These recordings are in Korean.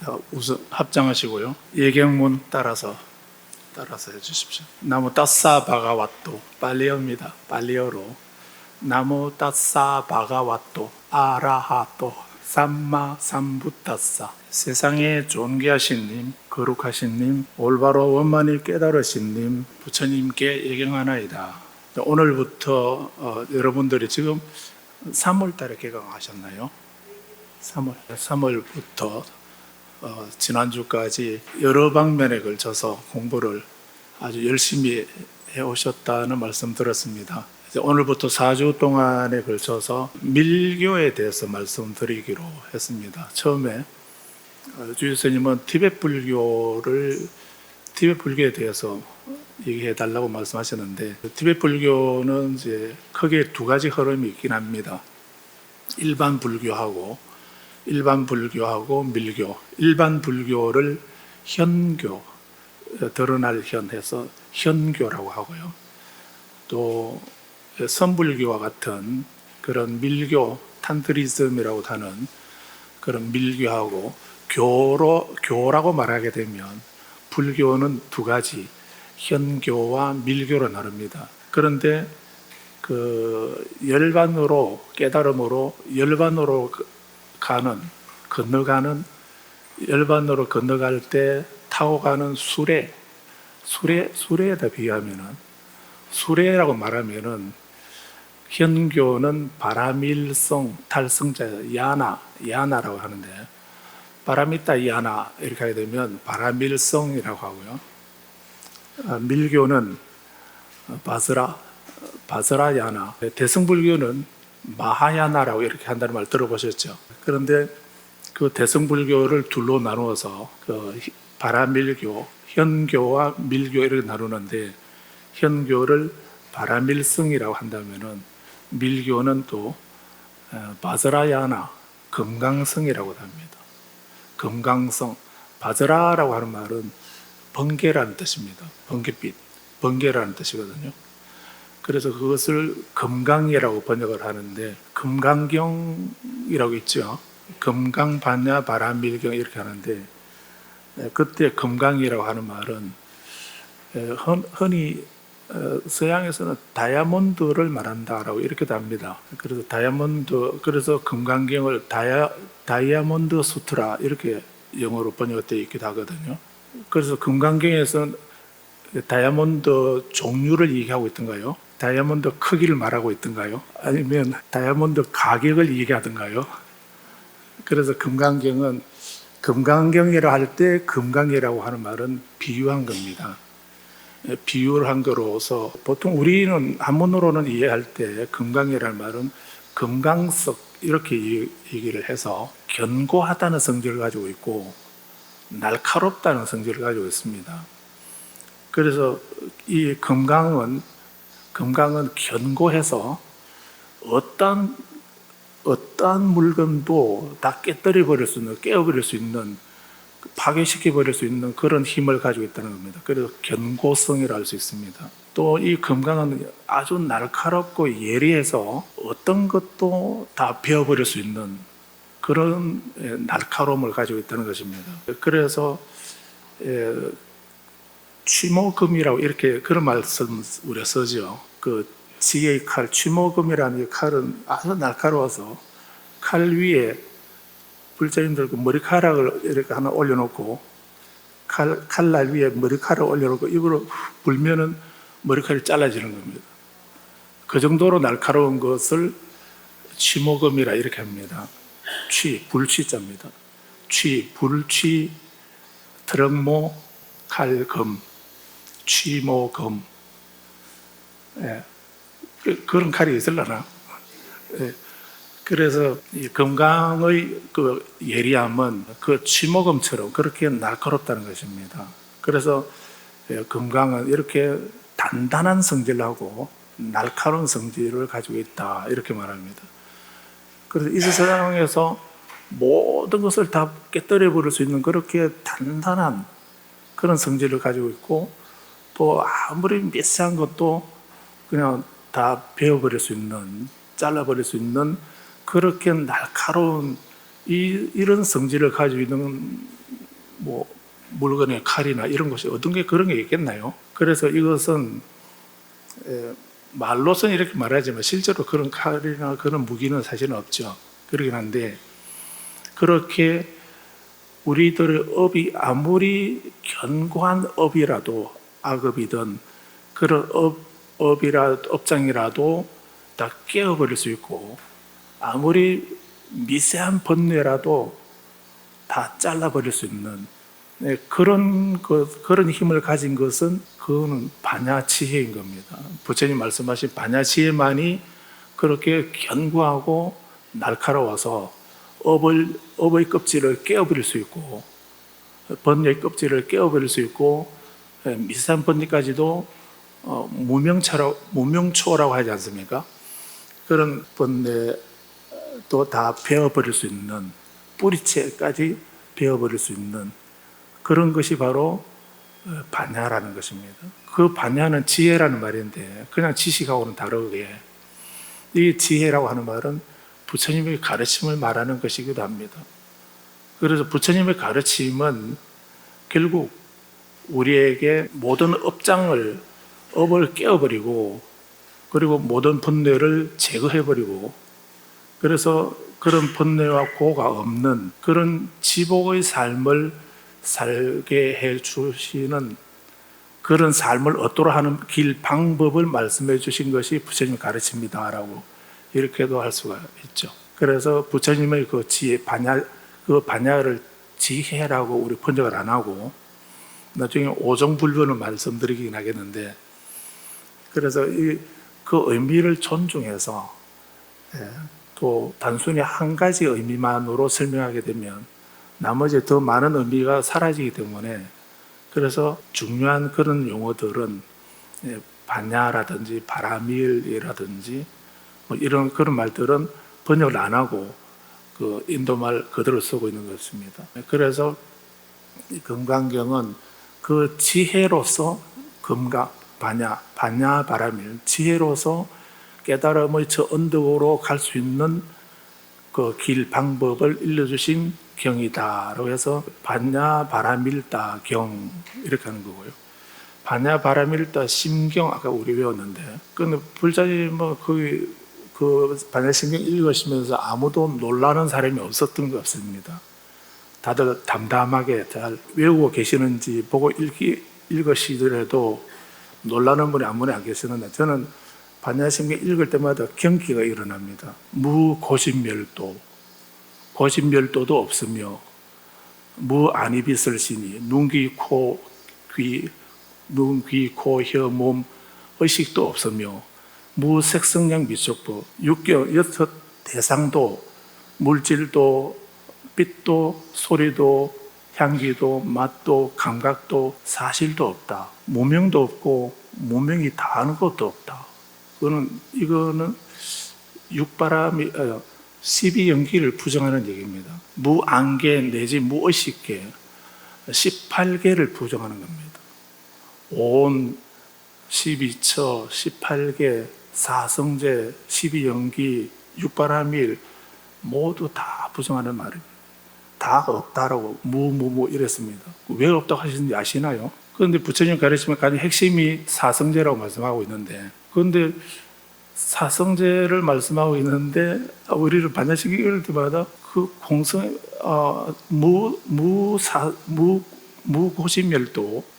자, 우선 합장하시고요. 예경문 따라서 해주십시오. 나무 따싸 바가와또 빨리어입니다. 빨리어로 나무 따싸 바가와또 아라하또 삼마 삼부따싸 세상에 존귀하신 님, 거룩하신 님, 올바로 원만히 깨달으신 님, 부처님께 예경하나이다. 오늘부터 여러분들이 지금 3월달에 개강하셨나요? 3월부터 지난주까지 여러 방면에 걸쳐서 공부를 아주 열심히 해오셨다는 말씀 들었습니다. 이제 오늘부터 4주 동안에 걸쳐서 밀교에 대해서 말씀드리기로 했습니다. 처음에 주일 스님은 티베트 불교에 대해서 얘기해 달라고 말씀하셨는데, 티베트 불교는 이제 크게 두 가지 흐름이 있긴 합니다. 일반 불교하고 밀교. 일반 불교를 현교, 드러날 현해서 현교라고 하고요. 또 선불교와 같은 그런 밀교, 탄트리즘이라고 하는 그런 밀교하고 교라고 말하게 되면 불교는 두 가지, 현교와 밀교로 나눕니다. 그런데 그 열반으로, 깨달음으로 열반으로 건너갈 때 타고 가는 수레에다 비하면은, 수레라고 말하면은 현교는 바라밀성, 탈성자 야나라고 하는데, 바라미타 야나 이렇게 하게 되면 바라밀성이라고 하고요. 밀교는 바스라 야나, 대승불교는 마하야나라고 이렇게 한다는 말 들어보셨죠? 그런데 그 대승불교를 둘로 나누어서 그 바라밀교, 현교와 밀교 이렇게 나누는데, 현교를 바라밀성이라고 한다면은 밀교는 또 바스라야나, 금강성이라고 합니다. 금강성, 바스라라고 하는 말은 번개라는 뜻입니다. 번개빛, 번개라는 뜻이거든요. 그래서 그것을 금강이라고 번역을 하는데, 금강경이라고 있죠. 금강, 반야, 바라밀경 이렇게 하는데, 그때 금강이라고 하는 말은 흔히 서양에서는 다이아몬드를 말한다라고 이렇게도 합니다. 그래서 금강경을 다이아몬드 수트라 이렇게 영어로 번역되어 있기도 하거든요. 그래서 금강경에서는 다이아몬드 종류를 얘기하고 있던가요? 다이아몬드 크기를 말하고 있던가요? 아니면 다이아몬드 가격을 얘기하던가요? 그래서 금강경이라 할 때 금강이라고 하는 말은 비유한 겁니다. 비유를 한 거로서 보통 우리는 한문으로는 이해할 때 금강이라는 말은 금강석 이렇게 얘기를 해서 견고하다는 성질을 가지고 있고 날카롭다는 성질을 가지고 있습니다. 그래서 이 금강은 견고해서 어떤 물건도 다 깨뜨려버릴 수 있는, 깨어버릴 수 있는, 파괴시켜버릴 수 있는 그런 힘을 가지고 있다는 겁니다. 그래서 견고성이라 할 수 있습니다. 또 이 금강은 아주 날카롭고 예리해서 어떤 것도 다 베어버릴 수 있는 그런 날카로움을 가지고 있다는 것입니다. 그래서 취모금이라고 이렇게 그런 말씀 우리가 쓰죠. 그 지게의 칼, 취모금이라는 이 칼은 아주 날카로워서 칼 위에 불자님 들고 머리카락을 이렇게 하나 올려놓고 칼날 위에 머리카락을 올려놓고 입으로 불면은 머리카락이 잘라지는 겁니다. 그 정도로 날카로운 것을 취모금이라 이렇게 합니다. 불취자입니다. 불취, 트럭모, 칼금, 취모금. 그런 칼이 있으려나? 그래서 이 금강의 그 예리함은 그 취모금처럼 그렇게 날카롭다는 것입니다. 그래서 금강은 이렇게 단단한 성질하고 날카로운 성질을 가지고 있다 이렇게 말합니다. 그래서 이 세상에서 모든 것을 다 깨뜨려 버릴 수 있는 그렇게 단단한 그런 성질을 가지고 있고, 또 아무리 미세한 것도 그냥 다 베어버릴 수 있는, 잘라버릴 수 있는 그렇게 날카로운 이런 성질을 가지고 있는 뭐 물건의 칼이나 이런 것이 어떤 게 그런 게 있겠나요? 그래서 이것은 말로서는 이렇게 말하지만 실제로 그런 칼이나 그런 무기는 사실은 없죠. 그러긴 한데 그렇게 우리들의 업이 아무리 견고한 업이라도 악업이든 그런 업장이라도 다 깨어버릴 수 있고 아무리 미세한 번뇌라도 다 잘라버릴 수 있는 그런 힘을 가진 것은 그거는 반야지혜인 겁니다. 부처님 말씀하신 반야지혜만이 그렇게 견고하고 날카로워서 업의 껍질을 깨어버릴 수 있고 번뇌의 껍질을 깨어버릴 수 있고 미세한 번뇌까지도 무명초라고 하지 않습니까? 그런 번뇌도 다 베어버릴 수 있는 뿌리채까지 베어버릴 수 있는 그런 것이 바로 반야라는 것입니다. 그 반야는 지혜라는 말인데 그냥 지식하고는 다르게 이 지혜라고 하는 말은 부처님의 가르침을 말하는 것이기도 합니다. 그래서 부처님의 가르침은 결국 우리에게 모든 업을 깨어버리고 그리고 모든 번뇌를 제거해버리고 그래서 그런 번뇌와 고가 없는 그런 지복의 삶을 살게 해주시는 그런 삶을 얻도록 하는 길 방법을 말씀해 주신 것이 부처님의 가르침이다라고 이렇게도 할 수가 있죠. 그래서 부처님의 그 지혜 그 반야를 지혜라고 우리 번역을 안 하고 나중에 오종불변을 말씀드리긴 하겠는데 그래서 그 의미를 존중해서 또 단순히 한 가지 의미만으로 설명하게 되면 나머지 더 많은 의미가 사라지기 때문에 그래서 중요한 그런 용어들은 반야라든지 바라밀이라든지 뭐 이런 그런 말들은 번역을 안 하고 그 인도말 그대로 쓰고 있는 것입니다. 그래서 이 금강경은 그 지혜로서 반야 바라밀 지혜로서 깨달음의 저 언덕으로 갈 수 있는 그 길 방법을 일러주신 경이다라고 해서 반야 바라밀다 경 이렇게 하는 거고요. 반야 바라밀다 심경 아까 우리 배웠는데 근데 불자님 그 반야 심경 읽으시면서 아무도 놀라는 사람이 없었던 것 같습니다. 다들 담담하게 잘 외우고 계시는지 보고 읽으시더라도 놀라는 분이 아무리 안 계시는데 저는 반야심경 읽을 때마다 경기가 일어납니다. 무고심멸도 고심멸도도 없으며 무안이비설시니 눈, 귀, 코, 혀, 몸 의식도 없으며 무색성량 미촉법 육경 여섯 대상도 물질도 빛도 소리도 향기도 맛도 감각도 사실도 없다. 무명도 없고 무명이 다 아는 것도 없다. 이거는 육바람이 12연기를 부정하는 얘기입니다. 무안계 내지 무의식계 18계를 부정하는 겁니다. 온 12처 18계 사성제 12연기 육바람일 모두 다 부정하는 말입니다. 다 없다라고 무무무 이랬습니다. 왜 없다고 하시는지 아시나요? 그런데 부처님 가르침의 가장 핵심이 사성제라고 말씀하고 있는데 그런데 사성제를 말씀하고 있는데 우리를 반야심경 읽을 때마다 그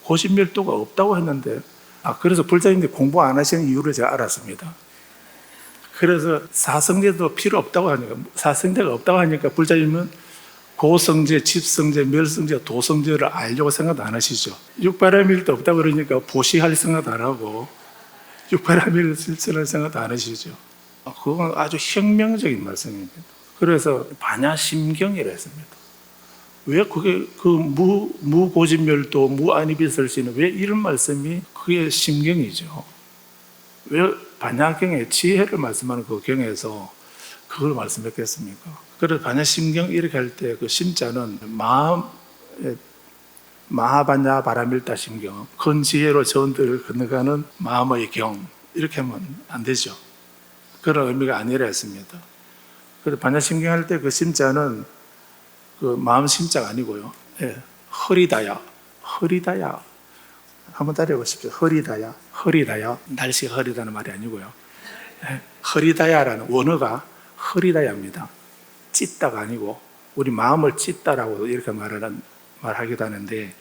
고심멸도가 없다고 했는데 그래서 불자님들이 공부 안 하시는 이유를 제가 알았습니다. 그래서 사성제도 필요 없다고 하니까 사성제가 없다고 하니까 불자님은 고성제, 집성제, 멸성제, 도성제를 알려고 생각 안 하시죠. 육바라밀도 없다고 그러니까 보시할 생각 안 하고 육바라밀을 실천할 생각 안 하시죠. 그건 아주 혁명적인 말씀입니다. 그래서 반야심경이라 했습니다. 왜 그게 무고진멸도, 무안이비설시는 왜 이런 말씀이 그게 심경이죠. 왜 반야경의 지혜를 말씀하는 그 경에서 그걸 말씀했겠습니까? 그래서 반야심경 이렇게 할 때 그 심자는 마하반야 바라밀다 심경 큰 지혜로 저언들을 건너가는 마음의 경 이렇게 하면 안 되죠. 그런 의미가 아니라 했습니다. 그래서 반야심경 할 때 그 심자는 그 마음 심자가 아니고요. 허리다야, 허리다야. 한번 따라해 보십시오. 허리다야, 허리다야. 날씨가 흐리다는 말이 아니고요. 허리다야라는 원어가 허리다야입니다. 찢다가 아니고 우리 마음을 찢다라고 이렇게 말하기도 하는데,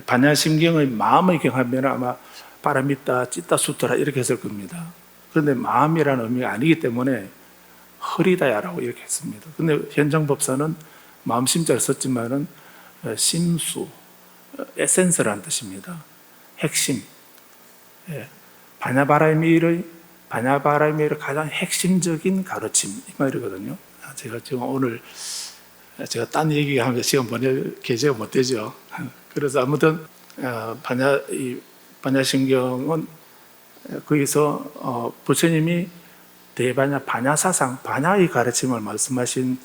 반야심경의 마음의 경하면 아마 바람있다, 찢다, 숫더라 이렇게 했을 겁니다. 그런데 마음이라는 의미가 아니기 때문에 허리다야라고 이렇게 했습니다. 그런데 현장법사는 마음 심자를 썼지만은 심수, 에센스라는 뜻입니다. 핵심. 바냐바라미의 가장 핵심적인 가르침 이 말이거든요. 제가 지금 오늘 제가 딴 얘기하면 시간 보낼 계제가 못 되죠. 그래서 아무튼 반야심경은 거기서 부처님이 대반야 반야사상, 반야의 가르침을 말씀하신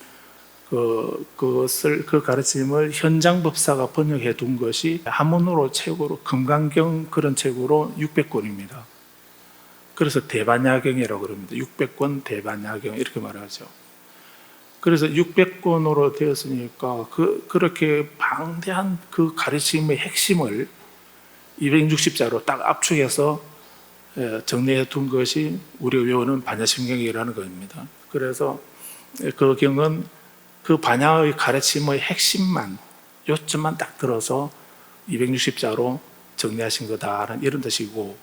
그 가르침을 현장법사가 번역해 둔 것이 한문으로 책으로 금강경 그런 책으로 600권입니다. 그래서 대반야경이라고 그럽니다. 600권 대반야경 이렇게 말하죠. 그래서 600권으로 되었으니까 그렇게 방대한 그 가르침의 핵심을 260자로 딱 압축해서 정리해 둔 것이 우리가 외우는 반야심경이라는 겁니다. 그래서 그 경은 그 반야의 가르침의 핵심만, 요점만 딱 들어서 260자로 정리하신 거다라는 이런 뜻이고,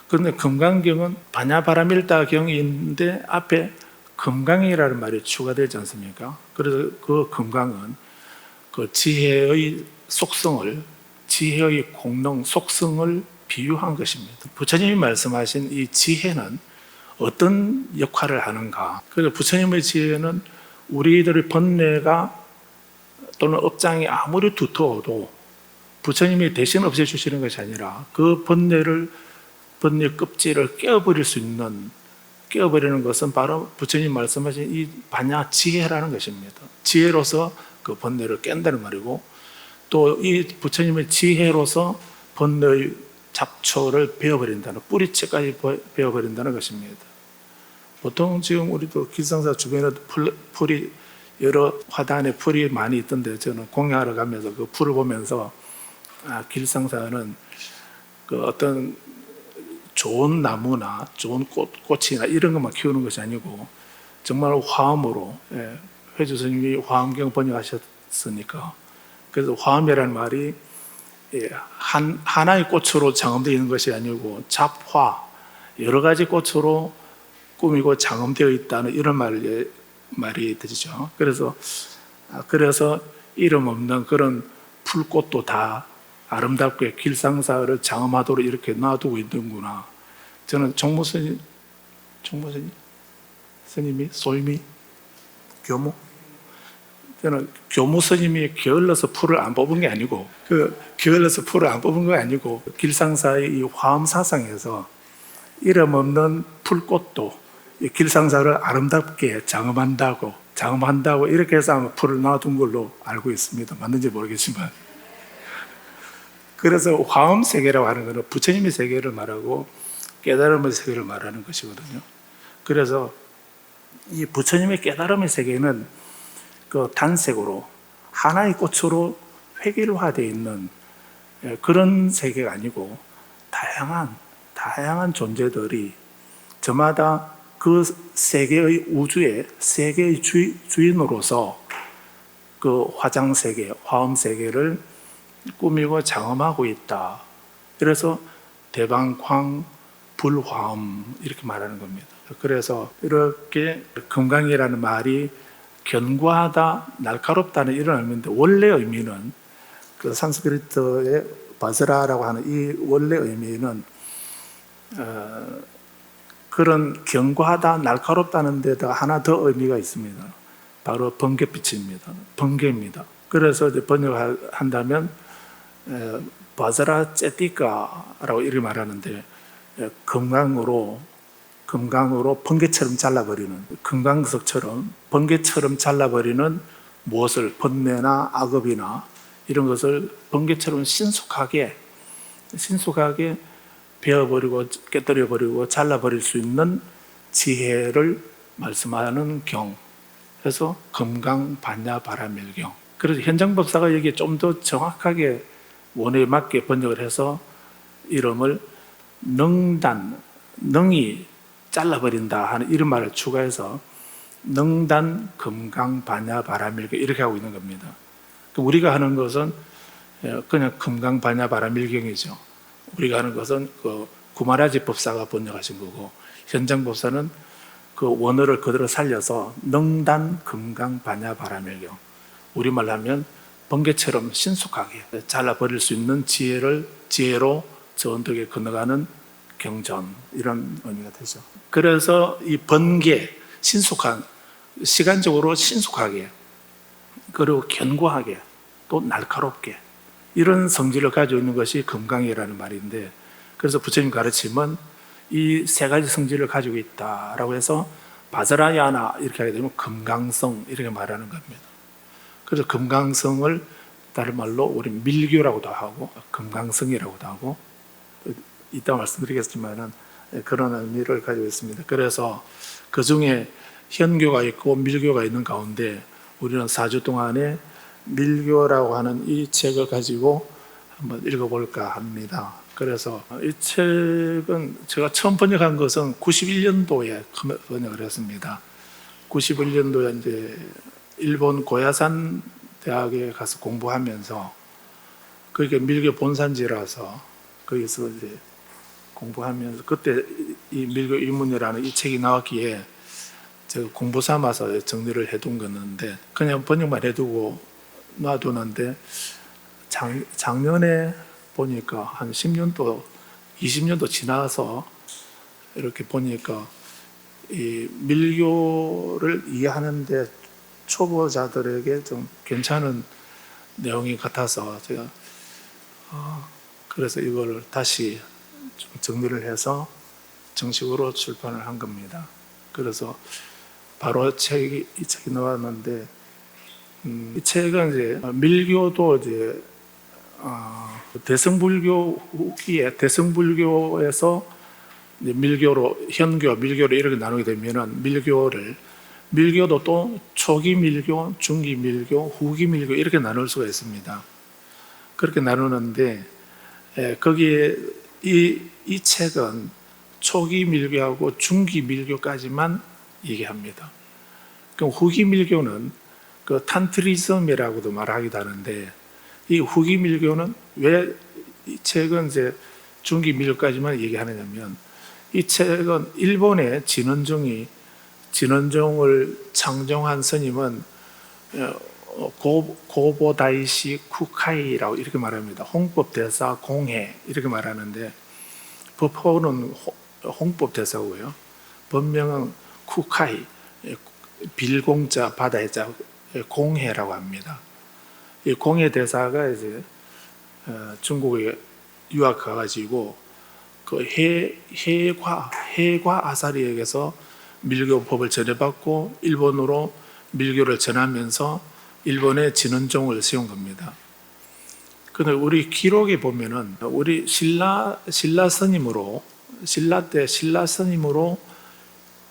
그런데 금강경은 반야바라밀다경이 있는데 앞에 금강이라는 말이 추가되지 않습니까? 그래서 그 금강은 그 지혜의 속성을, 지혜의 공능, 속성을 비유한 것입니다. 부처님이 말씀하신 이 지혜는 어떤 역할을 하는가? 그래서 부처님의 지혜는 우리들의 번뇌가 또는 업장이 아무리 두터워도 부처님이 대신 없애주시는 것이 아니라 그 번뇌 껍질을 깨어버리는 것은 바로 부처님 말씀하신 이 반야 지혜라는 것입니다. 지혜로서 그 번뇌를 깬다는 말이고, 또 이 부처님의 지혜로서 번뇌의 잡초를 베어버린다는, 뿌리채까지 베어버린다는 것입니다. 보통 지금 우리도 길상사 주변에 풀이, 여러 화단에 풀이 많이 있던데, 저는 공양하러 가면서 그 풀을 보면서 길상사는 그 어떤 좋은 나무나 좋은 꽃이나 이런 것만 키우는 것이 아니고 정말 화음으로, 회주 스님이 화엄경 번역하셨으니까, 그래서 화음이라는 말이 하나의 꽃으로 장엄되어 있는 것이 아니고 잡화, 여러 가지 꽃으로 꾸미고 장엄되어 있다는 이런 말이 되죠. 그래서 이름 없는 그런 풀꽃도 다 아름답게 길상사를 장엄하도록 이렇게 놔두고 있는구나. 저는 종무 스님이 소임이 교무, 저는 교무 스님이 게을러서 풀을 안 뽑은 게 아니고, 길상사의 이 화엄 사상에서 이름 없는 풀꽃도 이 길상사를 아름답게 장엄한다고 이렇게 해서 아마 풀을 놔둔 걸로 알고 있습니다. 맞는지 모르겠지만. 그래서 화엄 세계라고 하는 것은 부처님의 세계를 말하고 깨달음의 세계를 말하는 것이거든요. 그래서 이 부처님의 깨달음의 세계는 그 단색으로 하나의 꽃으로 획일화되어 있는 그런 세계가 아니고 다양한 존재들이 저마다 그 세계의 우주의 세계의 주인으로서 그 화장 세계, 화엄 세계를 꾸미고 장엄하고 있다. 그래서 대방광 불화엄 이렇게 말하는 겁니다. 그래서 이렇게 금강이라는 말이 견고하다, 날카롭다는 이런 의미인데, 원래 의미는 그 산스크리트의 바스라라고 하는 이 원래 의미는 그런 견고하다, 날카롭다는 데다가 하나 더 의미가 있습니다. 바로 번개빛입니다. 번개입니다. 그래서 이제 번역한다면 바스라 째띠까라고 이렇게 말하는데, 금강으로 번개처럼 잘라버리는, 금강석처럼 번개처럼 잘라버리는 무엇을, 번뇌나 악업이나 이런 것을 번개처럼 신속하게 베어버리고 깨뜨려버리고 잘라버릴 수 있는 지혜를 말씀하는 경. 그래서 금강 반야 바라밀경 그래서 현장법사가 여기에 좀 더 정확하게 원어에 맞게 번역을 해서 이름을 능단, 능이 잘라버린다 하는 이런 말을 추가해서 능단 금강 반야 바라밀교 이렇게 하고 있는 겁니다. 우리가 하는 것은 그냥 금강 반야 바라밀경이죠. 우리가 하는 것은 그 구마라지 법사가 번역하신 거고, 현장 법사는 그 원어를 그대로 살려서 능단 금강 반야 바라밀경, 우리말로 하면 번개처럼 신속하게 잘라버릴 수 있는 지혜로 저 언덕에 건너가는 경전, 이런 의미가 되죠. 그래서 이 번개, 신속한, 시간적으로 신속하게, 그리고 견고하게, 또 날카롭게, 이런 성질을 가지고 있는 것이 금강이라는 말인데, 그래서 부처님 가르침은 이 세 가지 성질을 가지고 있다라고 해서 바자라야나 이렇게 하게 되면 금강성 이렇게 말하는 겁니다. 그래서 금강성을 다른 말로 우리 밀교라고도 하고 금강성이라고도 하고, 이따 말씀드리겠지만은 그런 의미를 가지고 있습니다. 그래서 그 중에 현교가 있고 밀교가 있는 가운데 우리는 4주 동안에 밀교라고 하는 이 책을 가지고 한번 읽어볼까 합니다. 그래서 이 책은 제가 처음 번역한 것은 91년도에 번역을 했습니다. 91년도에 이제 일본 고야산 대학에 가서 공부하면서, 그게 밀교 본산지라서 거기서 이제 공부하면서 그때 이 밀교 입문이라는 이 책이 나왔기에 제가 공부 삼아서 정리를 해둔 거였는데, 그냥 번역만 해두고 놔두는데 작년에 보니까 한 10년도, 20년도 지나서 이렇게 보니까 이 밀교를 이해하는데 초보자들에게 좀 괜찮은 내용이 같아서 제가 그래서 이걸 다시 좀 정리를 해서 정식으로 출판을 한 겁니다. 그래서 바로 이 책이 나왔는데, 이 책은 이제 밀교도 이제 대승불교 후기에, 대승불교에서 이제 밀교로, 현교, 밀교로 이렇게 나누게 되면은 밀교도 또 초기 밀교, 중기 밀교, 후기 밀교 이렇게 나눌 수가 있습니다. 그렇게 나누는데 거기에 이 책은 초기 밀교하고 중기 밀교까지만 얘기합니다. 그럼 후기 밀교는 그 탄트리즘이라고도 말하기도 하는데, 이 후기 밀교는 왜 이 책은 이제 중기 밀교까지만 얘기하느냐면, 이 책은 일본의 진원종을 창정한 스님은 고보다이시 쿠카이라고 이렇게 말합니다. 홍법대사 공해 이렇게 말하는데, 법호는 홍법대사고요, 법명은 쿠카이, 빌공자 바다의 자 공해라고 합니다. 이 공해 대사가 이제 중국에 유학 가가지고 그 해과 아사리에게서 밀교법을 전해받고 일본으로 밀교를 전하면서 일본의 진원종을 세운 겁니다. 그런데 우리 기록에 보면은 우리 신라 스님으로, 신라 때 신라 스님으로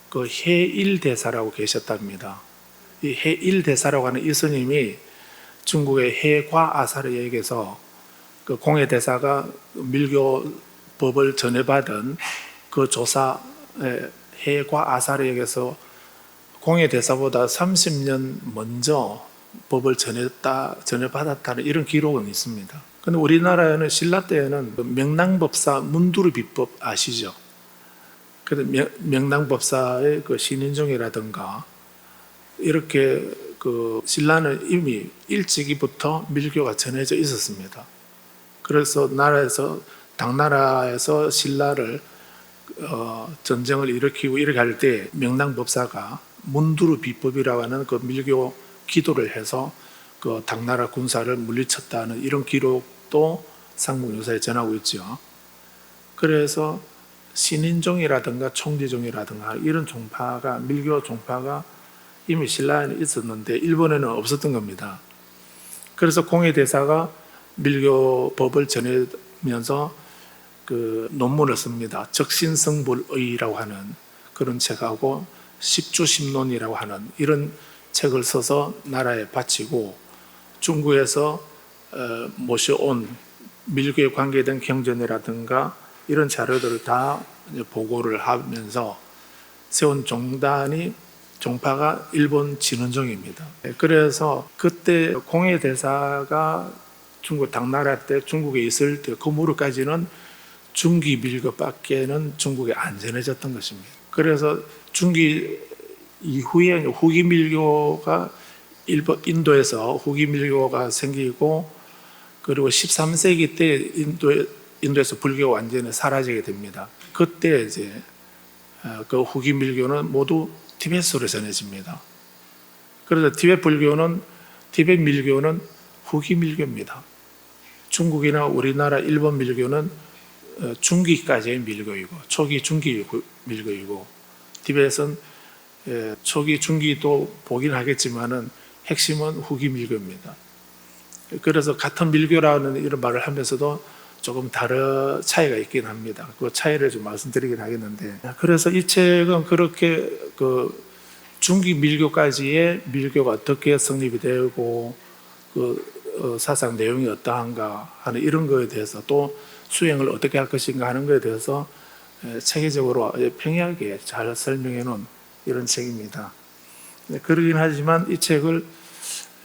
그 해일대사라고 계셨답니다. 이 해일대사라고 하는 이 스님이 중국의 해과 아사리에게서 그 공해대사가 밀교법을 전해받은 그 조사, 해과 아사리에게서 공해대사보다 30년 먼저 법을 전해받았다는 이런 기록은 있습니다. 그런데 우리나라에는 신라 때에는 명랑법사 문두르비법 아시죠? 그래서 명랑법사의 그 신인종이라든가 이렇게 그 신라는 이미 일찍이부터 밀교가 전해져 있었습니다. 그래서 당나라에서 신라를 전쟁을 일으키고 이렇게 할 때 명랑법사가 문두르 비법이라고 하는 그 밀교 기도를 해서 그 당나라 군사를 물리쳤다는 이런 기록도 상국유사에 전하고 있죠. 그래서 신인종이라든가 총지종이라든가 이런 종파가, 밀교 종파가 이미 신라에는 있었는데 일본에는 없었던 겁니다. 그래서 공해대사가 밀교법을 전하면서 그 논문을 씁니다. 적신성불의라고 하는 그런 책하고 십주심론이라고 하는 이런 책을 써서 나라에 바치고, 중국에서 모셔온 밀교에 관계된 경전이라든가 이런 자료들을 다 보고를 하면서 세운 종파가 일본 진원종입니다. 그래서 그때 공예 대사가 중국 당나라 때 중국에 있을 때 그 무렵까지는 중기 밀교밖에는 중국에 안 전해졌던 것입니다. 그래서 중기 이후에 후기 밀교가 인도에서 후기 밀교가 생기고, 그리고 13세기 때 인도에서 불교가 완전히 사라지게 됩니다. 그때 이제 그 후기 밀교는 모두 티베트로 전해집니다. 그래서 티베트 밀교는 후기 밀교입니다. 중국이나 우리나라 일본 밀교는 중기까지의 밀교이고 초기 중기 밀교이고, 티베트는 초기 중기도 보긴 하겠지만은 핵심은 후기 밀교입니다. 그래서 같은 밀교라는 이런 말을 하면서도 조금 다른 차이가 있긴 합니다. 그 차이를 좀 말씀드리긴 하겠는데, 그래서 이 책은 그렇게 그 중기 밀교까지의 밀교가 어떻게 성립이 되고 그 사상 내용이 어떠한가 하는 이런 거에 대해서, 또 수행을 어떻게 할 것인가 하는 거에 대해서 체계적으로 평이하게 잘 설명해 놓은 이런 책입니다. 그러긴 하지만 이 책을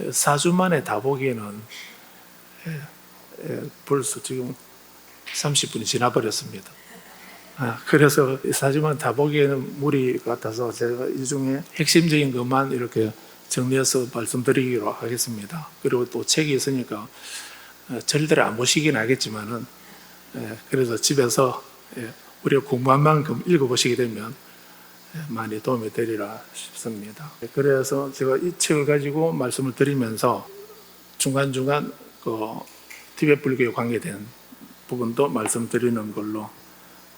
4주 만에 다 보기에는 벌써 지금 30분이 지나버렸습니다. 그래서 4주 만에 다 보기에는 무리 같아서 제가 이 중에 핵심적인 것만 이렇게 정리해서 말씀드리기로 하겠습니다. 그리고 또 책이 있으니까 절대로 안 보시긴 하겠지만은, 그래서 집에서 우리가 공부한 만큼 읽어보시게 되면 많이 도움이 되리라 싶습니다. 그래서 제가 이 책을 가지고 말씀을 드리면서 중간중간 그 티베트 불교에 관계된 부분도 말씀드리는 걸로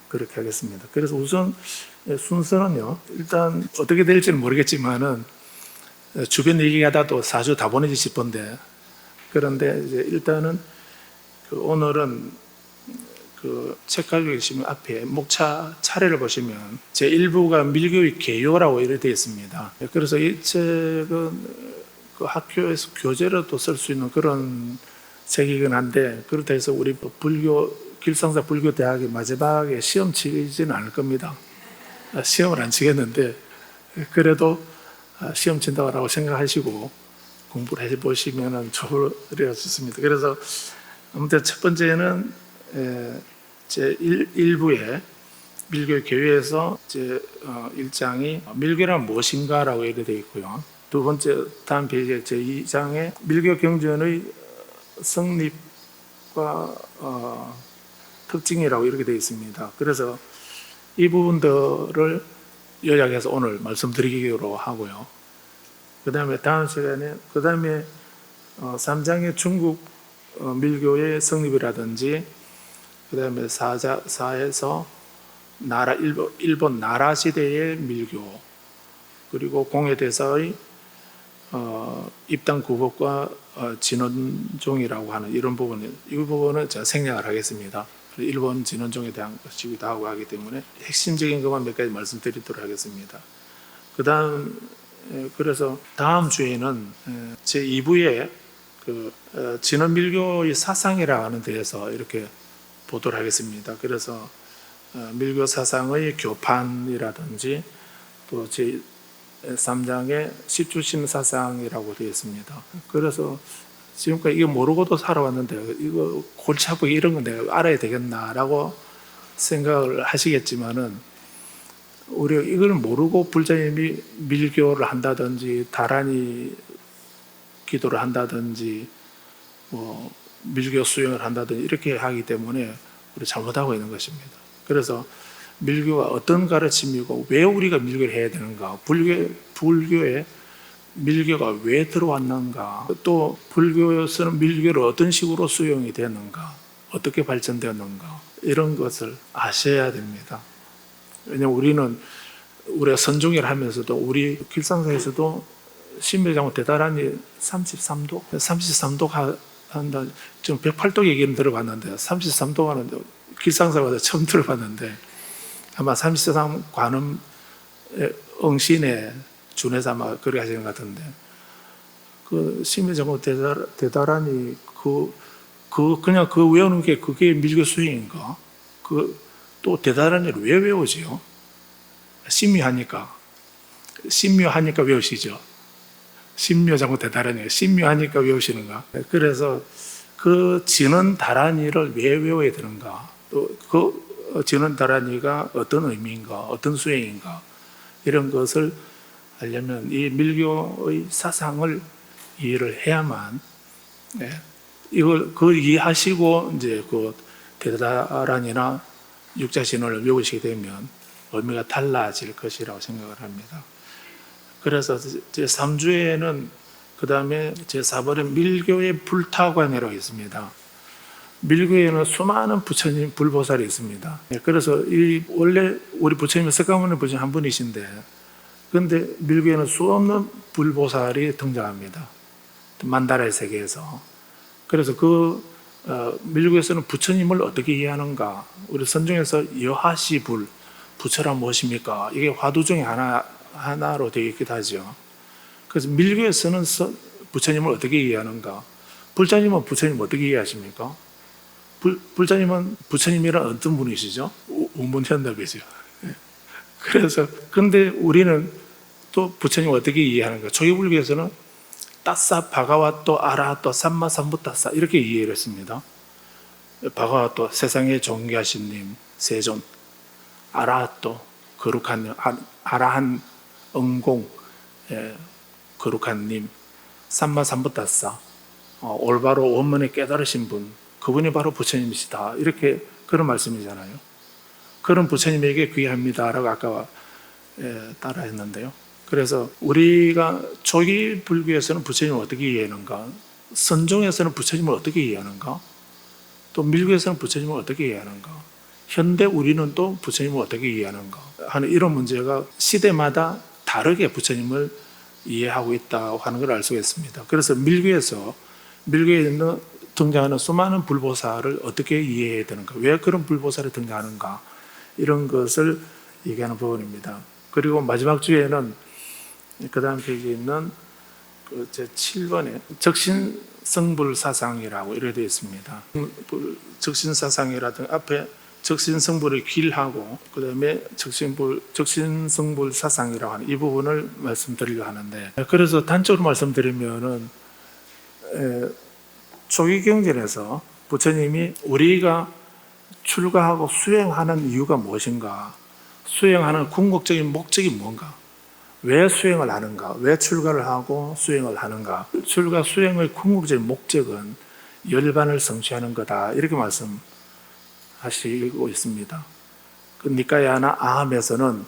그렇게 하겠습니다. 그래서 우선 순서는요, 일단 어떻게 될지는 모르겠지만은 주변 얘기하다도 4주 다 보내지 싶은데, 그런데 이제 일단은 오늘은 그 책 가지고 계시면 앞에 목차 차례를 보시면 제 1부가 밀교의 개요라고 이렇게 되어 있습니다. 그래서 이 책은 그 학교에서 교재로도 쓸 수 있는 그런 책이긴 한데, 그렇다 해서 우리 길상사 불교대학의 마지막에 시험 치지는 않을 겁니다. 시험을 안 치겠는데, 그래도 시험 친다고 생각하시고 공부를 해보시면 좋으리라 싶습니다. 그래서 아무튼 첫 번째는 제 1부에 밀교 교회에서 제 1장이 밀교란 무엇인가라고 이렇게 되어 있고요. 두 번째 다음 페이지에 제 2장에 밀교 경전의 성립과 특징이라고 이렇게 되어 있습니다. 그래서 이 부분들을 요약해서 오늘 말씀드리기로 하고요. 그 다음에 다음 시간에 3장의 중국 밀교의 성립이라든지, 그 다음에 4에서 일본 나라 시대의 밀교, 그리고 공예대사의 입당 구법과 진원종이라고 하는 이런 부분은, 이 부분은 제가 생략을 하겠습니다. 일본 진원종에 대한 것이기도 하고 하기 때문에 핵심적인 것만 몇 가지 말씀드리도록 하겠습니다. 그래서 다음 주에는 제 2부에 그 진원밀교의 사상이라고 하는 데에서 이렇게 보도록 하겠습니다. 그래서 밀교 사상의 교판이라든지, 또 제 3장에 십주심 사상이라고 되어 있습니다. 그래서 지금까지 이거 모르고도 살아왔는데 이거 골치 아프게 이런 건 내가 알아야 되겠나라고 생각을 하시겠지만은, 우리가 이걸 모르고 불자님이 밀교를 한다든지 다란이 기도를 한다든지 뭐 밀교 수행을 한다든지 이렇게 하기 때문에 우리 잘못하고 있는 것입니다. 그래서 밀교가 어떤 가르침이고 왜 우리가 밀교를 해야 되는가, 불교에 밀교가 왜 들어왔는가, 또 불교에서는 밀교를 어떤 식으로 수용이 되는가, 어떻게 발전되었는가, 이런 것을 아셔야 됩니다. 왜냐하면 우리가 선종이라 하면서도 우리 길상사에서도 신묘장은 대단하니 33도 한다. 지금 108도 얘기는 들어봤는데 33도 하는데 길상사마다 처음 들어봤는데, 아마 33 관음 응신에 준해서 아마 그렇게 하시는 것 같은데, 그 심의정보 대다라니 그냥 그 외우는 게 그게 밀교 수행인가? 또 대다라니를 왜 외우지요? 심묘하니까 외우시죠. 심묘정보 대다라니 심묘하니까 외우시는가? 그래서 그 지는 다라니를 왜 외워야 되는가? 또 그 지는 다라니가 어떤 의미인가? 어떤 수행인가? 이런 것을 하려면 이 밀교의 사상을 이해를 해야만, 이걸 이해하시고 이제 그 대다란이나 육자신을 외우시게 되면 의미가 달라질 것이라고 생각을 합니다. 그래서 제3주에는 그 다음에 제4번에 밀교의 불타관이라고 있습니다. 밀교에는 수많은 부처님, 불보살이 있습니다. 그래서 원래 우리 부처님은 석가모니 부처님 한 분이신데, 그런데 밀교에는 수없는 불보살이 등장합니다. 만다라의 세계에서. 그래서 밀교에서는 부처님을 어떻게 이해하는가? 우리 선종에서 여하시불, 부처란 무엇입니까? 이게 화두 중에 하나로 되어 있기도 하죠. 그래서 밀교에서는 부처님을 어떻게 이해하는가? 불자님은 부처님 어떻게 이해하십니까? 불자님은 부처님이란 어떤 분이시죠? 우문현답이죠. 그래서 근데 우리는 또 부처님을 어떻게 이해하는가? 초기불교에서는 따싸 바가와또 아라하또 삼마 삼부따싸 이렇게 이해를 했습니다. 바가와또 세상에 존귀하신 님 세존, 아라하또 거룩한 님, 아라한 응공 거룩한 님, 삼마 삼부따싸 올바로 원문에 깨달으신 분, 그분이 바로 부처님이시다. 이렇게 그런 말씀이잖아요. 그런 부처님에게 귀합니다라고 아까 따라 했는데요. 그래서 우리가 초기 불교에서는 부처님을 어떻게 이해하는가? 선종에서는 부처님을 어떻게 이해하는가? 또 밀교에서는 부처님을 어떻게 이해하는가? 현대 우리는 또 부처님을 어떻게 이해하는가? 하는 이런 문제가 시대마다 다르게 부처님을 이해하고 있다고 하는 걸 알 수가 있습니다. 그래서 밀교에 등장하는 수많은 불보살을 어떻게 이해해야 되는가? 왜 그런 불보살이 등장하는가? 이런 것을 얘기하는 부분입니다. 그리고 마지막 주에는 그 다음 페이지에 있는 제7번에 적신성불사상이라고 이렇게 되어 있습니다. 적신사상이라든 앞에 적신성불을 길하고 그 다음에 적신성불사상이라고 하는 이 부분을 말씀드리려고 하는데, 그래서 단적으로 말씀드리면은 초기경전에서 부처님이 우리가 출가하고 수행하는 이유가 무엇인가? 수행하는 궁극적인 목적이 뭔가? 왜 수행을 하는가? 왜 출가를 하고 수행을 하는가? 출가 수행의 궁극적인 목적은 열반을 성취하는 거다. 이렇게 말씀하시고 있습니다. 그 니까야나 아함에서는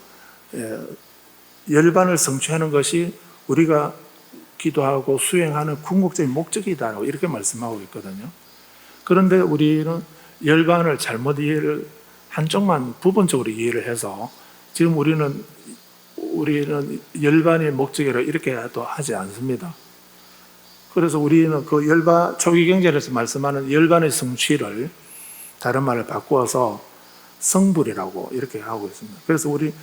열반을 성취하는 것이 우리가 기도하고 수행하는 궁극적인 목적이다. 이렇게 말씀하고 있거든요. 그런데 우리는 열반을 잘못 이해를 한쪽만 부분적으로 이해를 해서 지금 우리는 열반의 목적이라 이렇게도 하지 않습니다. 그래서 우리는 그 초기경전에서 말씀하는 열반의 성취를 다른 말을 바꾸어서 성불이라고 이렇게 하고 있습니다. 그래서 우리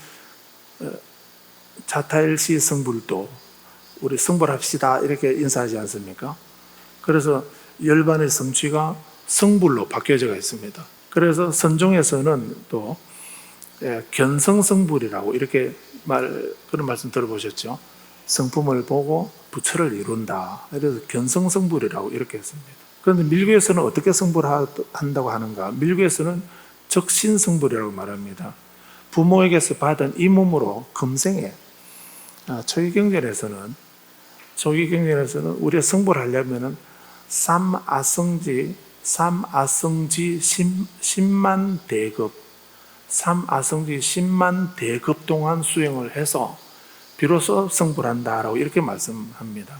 자타일시 성불도 우리 성불합시다 이렇게 인사하지 않습니까? 그래서 열반의 성취가 성불로 바뀌어져 있습니다. 그래서 선종에서는 또 견성성불이라고 이렇게 그런 말씀 들어보셨죠? 성품을 보고 부처를 이룬다. 그래서 견성성불이라고 이렇게 했습니다. 그런데 밀교에서는 어떻게 성불한다고 하는가? 밀교에서는 적신성불이라고 말합니다. 부모에게서 받은 이 몸으로 금생에 초기경전에서는 우리가 성불하려면은 삼아성지 10만 대급 10만 대급 동안 수행을 해서 비로소 성불한다라고 이렇게 말씀합니다.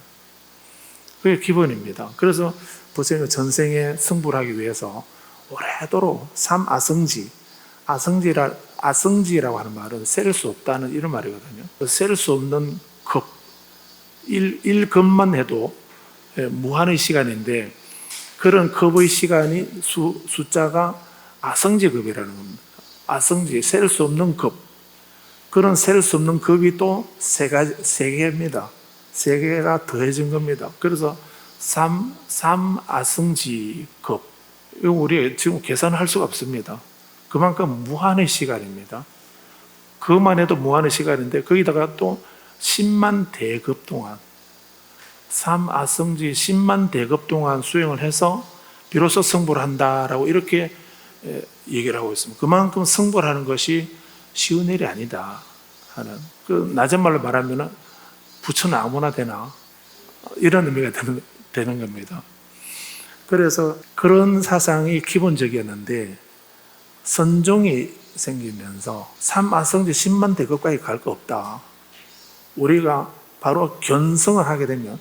그게 기본입니다. 그래서 부처님은 전생에 성불하기 위해서 오래도록 아성지라고 하는 말은 셀 수 없다는 이런 말이거든요. 셀 수 없는 급, 1급만 해도 무한의 시간인데 그런 급의 시간이 숫자가 아성지급이라는 겁니다. 아성지, 셀 수 없는 급. 그런 셀 수 없는 급이 또 세 개입니다. 세 개가 더해진 겁니다. 그래서 삼아승지급. 이거 우리 지금 계산할 수가 없습니다. 그만큼 무한의 시간입니다. 그것만 해도 무한의 시간인데 거기다가 또 10만 대급 동안, 삼아승지 10만 대급 동안 수행을 해서 비로소 승부를 한다라고 이렇게 얘기를 하고 있습니다. 그만큼 승부를 하는 것이 쉬운 일이 아니다 하는, 그 낮은 말로 말하면 부처는 아무나 되나, 이런 의미가 되는 겁니다. 그래서 그런 사상이 기본적이었는데 선종이 생기면서 삼아승지 10만 대급까지 갈 거 없다. 우리가 바로 견성을 하게 되면,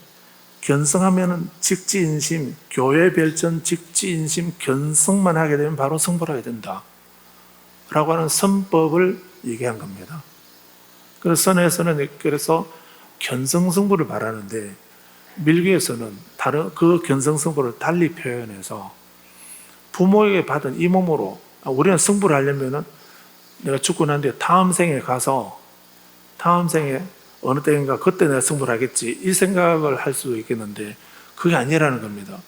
견성하면은 직지인심, 교회별전 직지인심 견성만 하게 되면 바로 승부를 하게 된다 라고 하는 선법을 얘기한 겁니다. 그래서 선에서는 그래서 견성승부를 말하는데, 밀교에서는 다른 그 견성승부를 달리 표현해서 부모에게 받은 이 몸으로, 우리는 승부를 하려면은 내가 죽고 난 뒤에 다음 생에 가서, 다음 생에 어느 때인가 그때 내가 승부를 하겠지, 이 생각을 할 수도 있겠는데 그게 아니라는 겁니다.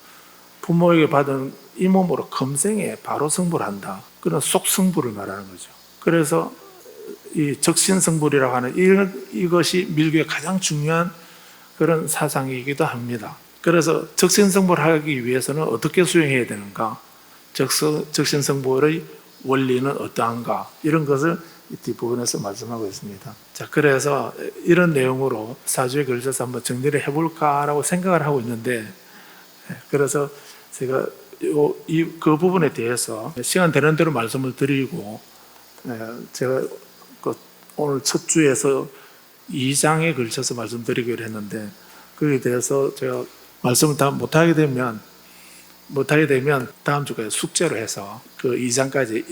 부모에게 받은 이 몸으로 금생에 바로 승부를 한다. 그런 속승부를 말하는 거죠. 그래서 이 적신승불이라고 하는 이것이 밀교의 가장 중요한 그런 사상이기도 합니다. 그래서 적신승불을 하기 위해서는 어떻게 수행해야 되는가, 적신승불의 원리는 어떠한가, 이런 것을 이 뒷부분에서 말씀하고 있습니다. 자, 그래서 이런 내용으로 사주에 걸쳐서 한번 정리를 해볼까라고 생각을 하고 있는데, 그래서 제가 그 부분에 대해서 시간 되는 대로 말씀을 드리고, 제가 오늘 첫 주에서 2장에 걸쳐서 말씀드리기로 했는데, 거기에 대해서 제가 말씀을 다 못하게 되면 다음 주까지 숙제로 해서 그 2장까지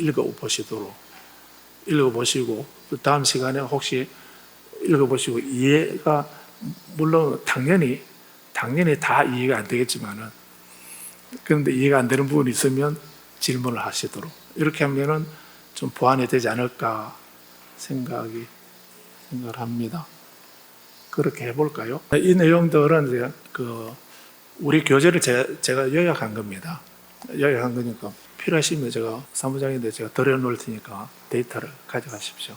읽어보시고 다음 시간에 혹시 읽어보시고 이해가, 물론 당연히 다 이해가 안 되겠지만은, 그런데 이해가 안 되는 부분이 있으면 질문을 하시도록, 이렇게 하면은 좀 보완이 되지 않을까 생각을 합니다. 그렇게 해볼까요? 이 내용들은 이제 우리 교재를 제가 요약한 겁니다. 요약한 거니까 필요하시면 제가 사무장인데 제가 드려놓을 테니까 데이터를 가져가십시오.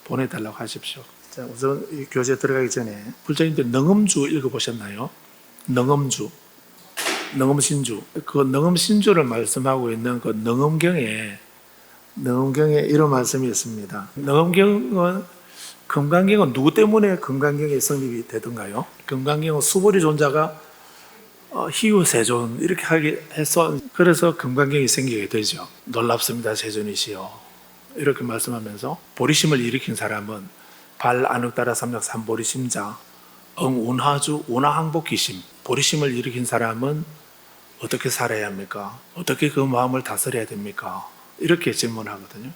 보내달라고 하십시오. 자, 우선 이 교재 들어가기 전에 불자님들 능엄주 읽어보셨나요? 능엄주, 능엄신주. 그 능엄신주를 말씀하고 있는 그 능엄경에 이런 말씀이 있습니다. 금강경은 누구 때문에 금강경이 성립이 되던가요? 금강경은 수보리 존자가 희우세존 이렇게 하게 해서, 그래서 금강경이 생기게 되죠. 놀랍습니다 세존이시여, 이렇게 말씀하면서 보리심을 일으킨 사람은 발안흑따라 삼력 삼보리심자 응운하주 운하항복기심. 보리심을 일으킨 사람은 어떻게 살아야 합니까? 어떻게 그 마음을 다스려야 됩니까? 이렇게 질문하거든요.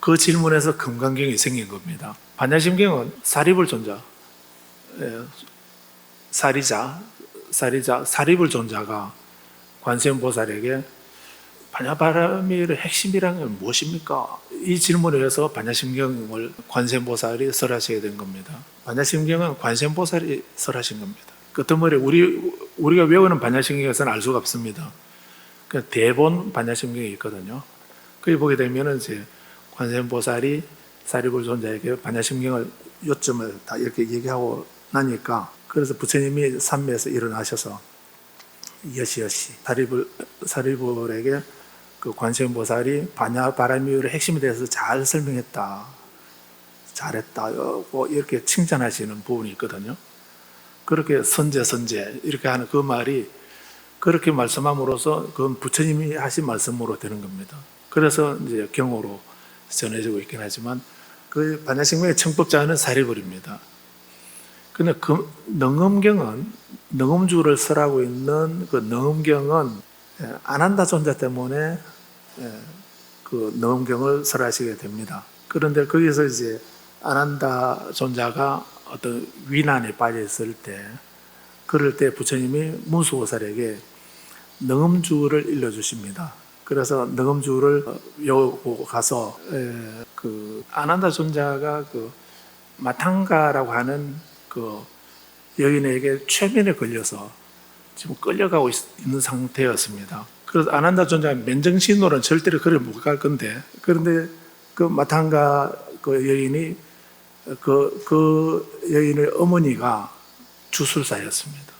그 질문에서 금강경이 생긴 겁니다. 반야심경은 사리불 존자, 사리불 존자가 관세음보살에게 반야바라미의 핵심이란 건 무엇입니까? 이 질문에 의해서 반야심경을 관세음보살이 설하시게 된 겁니다. 반야심경은 관세음보살이 설하신 겁니다. 끝머리 우리가 외우는 반야심경에서는 알 수가 없습니다. 그 대본 반야심경이 있거든요. 거기 보게 되면 이제 관세음보살이 사리불 존자에게 반야심경을 요점을 다 이렇게 얘기하고 나니까, 그래서 부처님이 삼매에서 일어나셔서 여시여시 사리불에게 그 관세음보살이 반야바라미의 핵심에 대해서 잘 설명했다, 잘했다, 이렇게 칭찬하시는 부분이 있거든요. 그렇게 선제 이렇게 하는 그 말이, 그렇게 말씀함으로써 그건 부처님이 하신 말씀으로 되는 겁니다. 그래서 이제 경호로 전해지고 있긴 하지만 그 반야심경의 청법자는 사리불입니다. 근데 그 능엄주를 설하고 있는 그 능엄경은 아난다 존자 때문에 그 능엄경을 설하시게 됩니다. 그런데 거기서 이제 아난다 존자가 어떤 위난에 빠져 있을 때, 그럴 때 부처님이 문수보살에게 능엄주를 일러주십니다. 그래서 능엄주를 외우고 가서 그 아난다 존자가 그 마탕가라고 하는 그 여인에게 최면에 걸려서 지금 끌려가고 있는 상태였습니다. 그래서 아난다 존자가 맨정신으로는 절대로 그를 못 갈 건데, 그런데 그 마탄가 그 여인이 그 여인의 어머니가 주술사였습니다.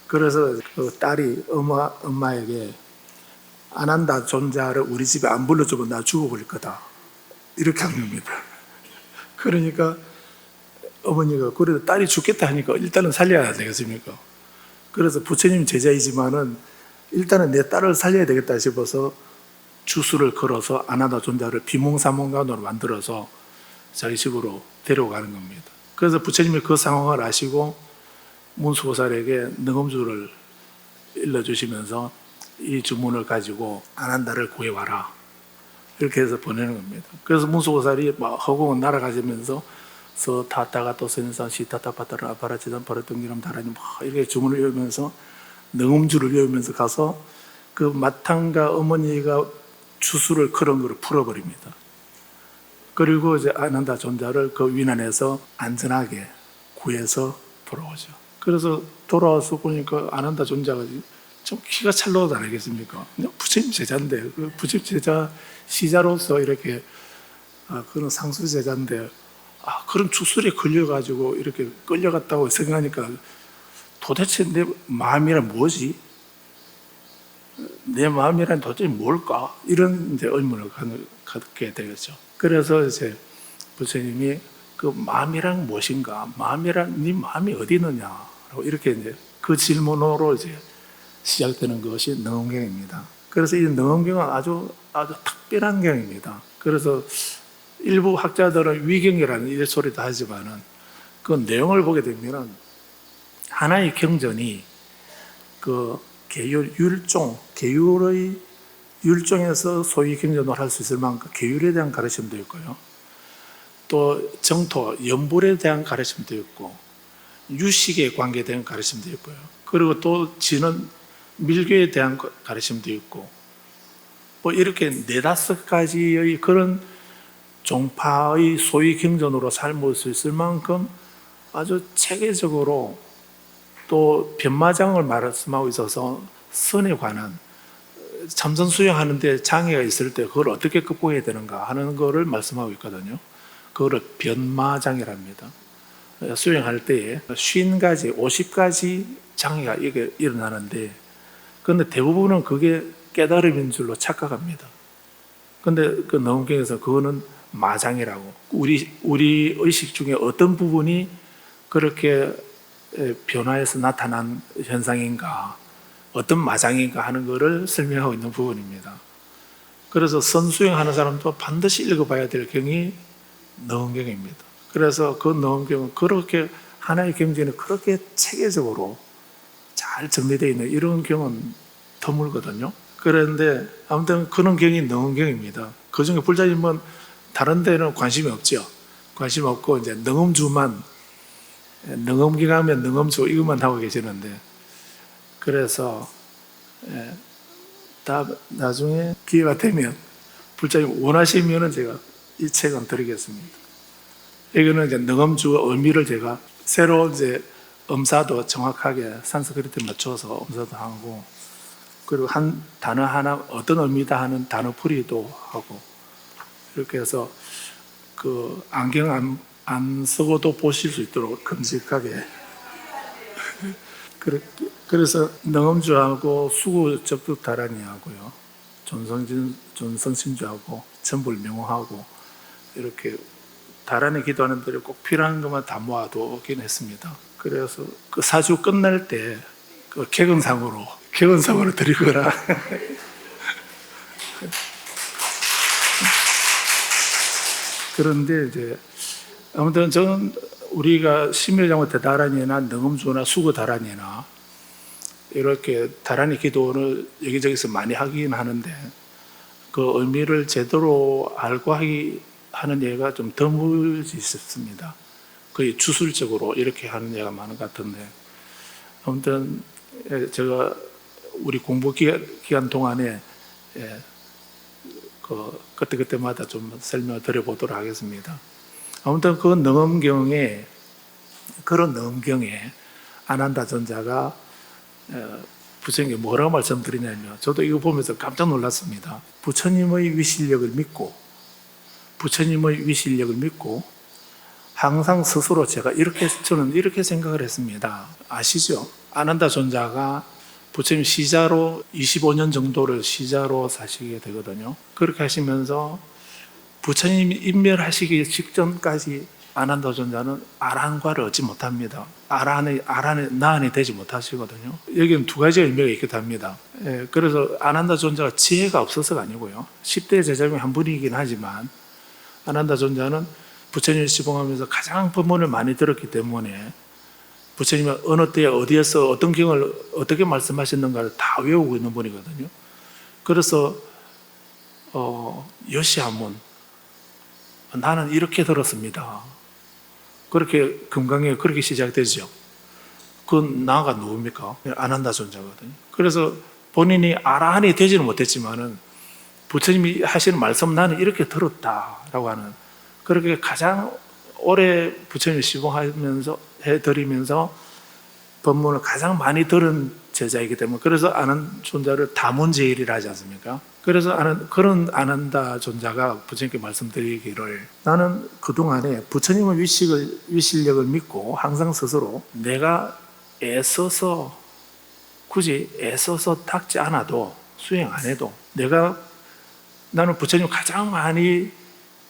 그래서 그 딸이 엄마에게 아난다 존자를 우리 집에 안 불러주면 나 죽어버릴 거다, 이렇게 한 겁니다. 그러니까 어머니가 그래도 딸이 죽겠다 하니까 일단은 살려야 되겠습니까? 그래서 부처님 제자이지만은 일단은 내 딸을 살려야 되겠다 싶어서 주술을 걸어서 아난다 존자를 비몽사몽간으로 만들어서 자기 집으로 데려가는 겁니다. 그래서 부처님이 그 상황을 아시고 문수보살에게 능엄주를 일러주시면서 이 주문을 가지고 아난다를 구해와라, 이렇게 해서 보내는 겁니다. 그래서 문수보살이 막 허공을 날아가시면서 타타가 또 선산 시타타파타라 아파라치단 버릇동기람 다라니 막 이렇게 주문을 외우면서 능엄주를 외우면서 가서 그 마탕가 어머니가 주술을 그런 걸 풀어버립니다. 그리고 이제 아난다 존자를 그 위난에서 안전하게 구해서 돌아오죠. 그래서 돌아와서 보니까 아난다 존자가 좀 기가 찰나지 않겠습니까? 부처님 제자인데, 그 부처님 제자 시자로서 이렇게 그런 상수 제자인데 그런 주술에 걸려가지고 이렇게 끌려갔다고 생각하니까 도대체 내 마음이란 뭐지? 내 마음이란 도대체 뭘까? 이런 이제 의문을 갖게 되겠죠. 그래서 이제 부처님이 그 마음이란 무엇인가? 마음이란 네 마음이 어디 있느냐라고 이렇게 이제 그 질문으로 이제 시작되는 것이 능엄경입니다. 그래서 이 능엄경은 아주 특별한 경입니다. 그래서 일부 학자들은 위경이라는 이 소리도 하지만은 그 내용을 보게 되면은 하나의 경전이 그 계율, 계율의 율종에서 소위 경전을 할 수 있을 만큼 계율에 대한 가르침도 있고요. 또 정토, 연불에 대한 가르침도 있고, 유식에 관계된 가르침도 있고요. 그리고 또 지는 밀교에 대한 가르침도 있고, 뭐 이렇게 4-5가지의 그런 종파의 소위 경전으로 삶을 수 있을 만큼 아주 체계적으로 또 변마장을 말씀하고 있어서 선에 관한 참선 수행하는데 장애가 있을 때 그걸 어떻게 극복해야 되는가 하는 것을 말씀하고 있거든요. 그거를 변마장이랍니다. 수행할 때에 50가지, 50가지 장애가 이게 일어나는데, 그런데 대부분은 그게 깨달음인 줄로 착각합니다. 그런데 그 능엄경에서 그거는 마장이라고, 우리 의식 중에 어떤 부분이 그렇게 변화해서 나타난 현상인가, 어떤 마장인가 하는 것을 설명하고 있는 부분입니다. 그래서 선수행하는 사람도 반드시 읽어봐야 될 경이 능엄경입니다. 그래서 그 능엄경은 그렇게 하나의 경전이 그렇게 체계적으로 잘 정리되어 있는 이런 경은 드물거든요. 그런데 아무튼 그런 경이 능엄경입니다. 그 중에 불자님은 다른 데는 관심이 없죠. 관심 없고 이제 능엄주만, 능엄경 하면 능엄주 이것만 하고 계시는데, 그래서 나중에 기회가 되면 불자님 원하시면은 제가 이 책은 드리겠습니다. 이거는 이제 능엄주 의미를 제가 새로 이제 음사도 정확하게 산스크리트에 맞춰서 음사도 하고, 그리고 한 단어 하나 어떤 의미다 하는 단어풀이도 하고, 이렇게 해서 그 안경 안 쓰고도 보실 수 있도록 큼직하게 그래서 능엄주하고 수구 접득다란이하고요, 존성신주하고 천불명호하고 이렇게 다란에 기도하는 데를 꼭 필요한 것만 다 모아두긴 했습니다. 그래서 그 사주 끝날 때 그 객언상으로 드리거나 그런데 이제 아무튼 저는 우리가 심일장부 다란이나 능엄주나 수구 다란이나 이렇게 다란이 기도를 여기저기서 많이 하긴 하는데 그 의미를 제대로 알고 하는 예가 좀 드물지 싶습니다. 거의 주술적으로 이렇게 하는 예가 많은 것 같은데, 아무튼 제가 우리 공부 기간 동안에 그때마다 좀 설명을 드려보도록 하겠습니다. 아무튼 그 능엄경에 그런 넘경에 아난다 존자가 부처님께 뭐라고 말씀드리냐면, 저도 이거 보면서 깜짝 놀랐습니다. 부처님의 위실력을 믿고 항상 스스로 저는 이렇게 생각을 했습니다. 아시죠? 아난다 존자가 부처님 시자로 25년 정도를 시자로 사시게 되거든요. 그렇게 하시면서 부처님이 인멸하시기 직전까지 아난다 존자는 아란과를 얻지 못합니다. 나안이 되지 못하시거든요. 여기는 두 가지 의미가 있기도 합니다. 그래서 아난다 존자가 지혜가 없어서가 아니고요. 10대 제자 중에 한 분이긴 하지만 아난다 존자는 부처님을 시봉하면서 가장 법문을 많이 들었기 때문에 부처님이 어느 때에 어디에서 어떤 경을 어떻게 말씀하셨는가를 다 외우고 있는 분이거든요. 그래서 요시한문, 나는 이렇게 들었습니다. 그렇게 금강에 그렇게 시작되죠. 그건 나가 누굽니까? 아난다 존자거든요. 그래서 본인이 아라한이 되지는 못했지만은 부처님이 하시는 말씀 나는 이렇게 들었다라고 하는, 그렇게 가장 오래 부처님을 시봉하면서 해드리면서 법문을 가장 많이 들은 제자이기 때문에, 그래서 아는 존자를 다문제일이라 하지 않습니까? 그래서 그런 아난다 존자가 부처님께 말씀드리기를, 나는 그동안에 부처님의 위실력을 믿고 항상 스스로 내가 굳이 애써서 닦지 않아도, 수행 안 해도 나는 부처님 가장 많이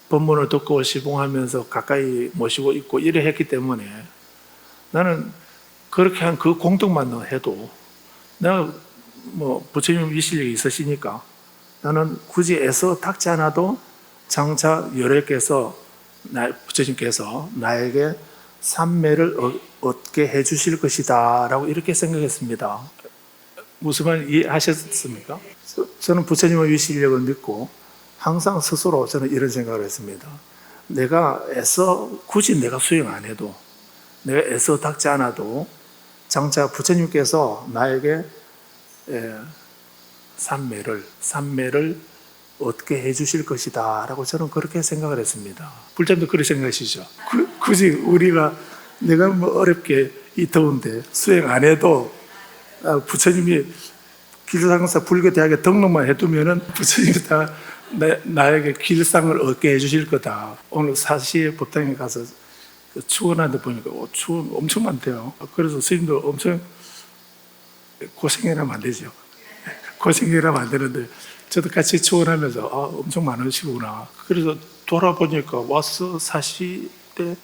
법문을 듣고 시봉하면서 가까이 모시고 있고 이래 했기 때문에, 나는 그렇게 한 그 공덕만 해도 내가 부처님 위실력이 있으시니까 나는 굳이 애써 닦지 않아도 장차 열애께서 부처님께서 나에게 삼매를 얻게 해주실 것이다 라고 이렇게 생각했습니다. 무슨 말 이해하셨습니까? 저는 부처님의 위실력을 믿고 항상 스스로 저는 이런 생각을 했습니다. 내가 굳이 내가 수행 안 해도, 내가 애써 닦지 않아도 장차 부처님께서 나에게 삼매를 얻게 해주실 것이다 라고 저는 그렇게 생각을 했습니다. 불자님도 그렇게 생각하시죠? 굳이 내가 어렵게 이 더운데 수행 안 해도 부처님이 길상사 불교대학에 등록만 해두면은 부처님이 다 나에게 길상을 얻게 해주실 거다. 오늘 사시 법당에 가서 추원하는데 보니까 추원 엄청 많대요. 그래서 스님들 엄청 고생이라면 안 되죠. 고생이라면 안 되는데 저도 같이 추원하면서 엄청 많으시구나. 그래서 돌아보니까 와서 사시 때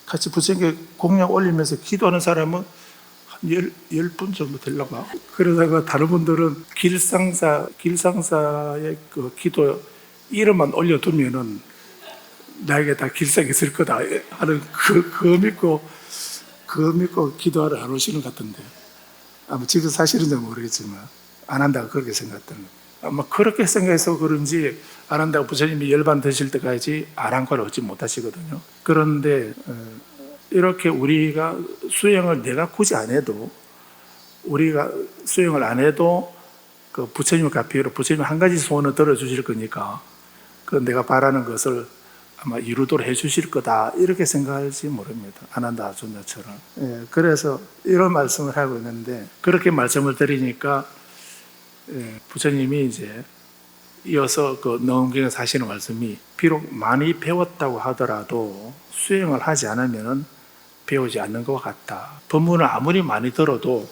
같이 부처님께 공약 올리면서 기도하는 사람은 한 10분 정도 되려고. 그러다가 다른 분들은 길상사의 그 기도 이름만 올려두면은 나에게 다 길상이 있을 거다 하는 그거 믿고 기도하러 안 오시는 것 같은데, 아마 지금 사실은지 모르겠지만 안 한다고 그렇게 생각했던 거예요. 아마 그렇게 생각해서 그런지 안 한다고 부처님이 열반 드실 때까지 아랑과를 얻지 못하시거든요. 그런데 이렇게 우리가 수행을 내가 굳이 안 해도, 우리가 수행을 안 해도 그 부처님의 가피로 부처님 한 가지 소원을 들어주실 거니까 그 내가 바라는 것을 아마 이루도록 해주실 거다 이렇게 생각할지 모릅니다. 아난다 존자처럼. 그래서 이런 말씀을 하고 있는데, 그렇게 말씀을 드리니까 부처님이 이제 이어서 그 너음경에서 하시는 말씀이, 비록 많이 배웠다고 하더라도 수행을 하지 않으면 배우지 않는 것 같다. 법문을 아무리 많이 들어도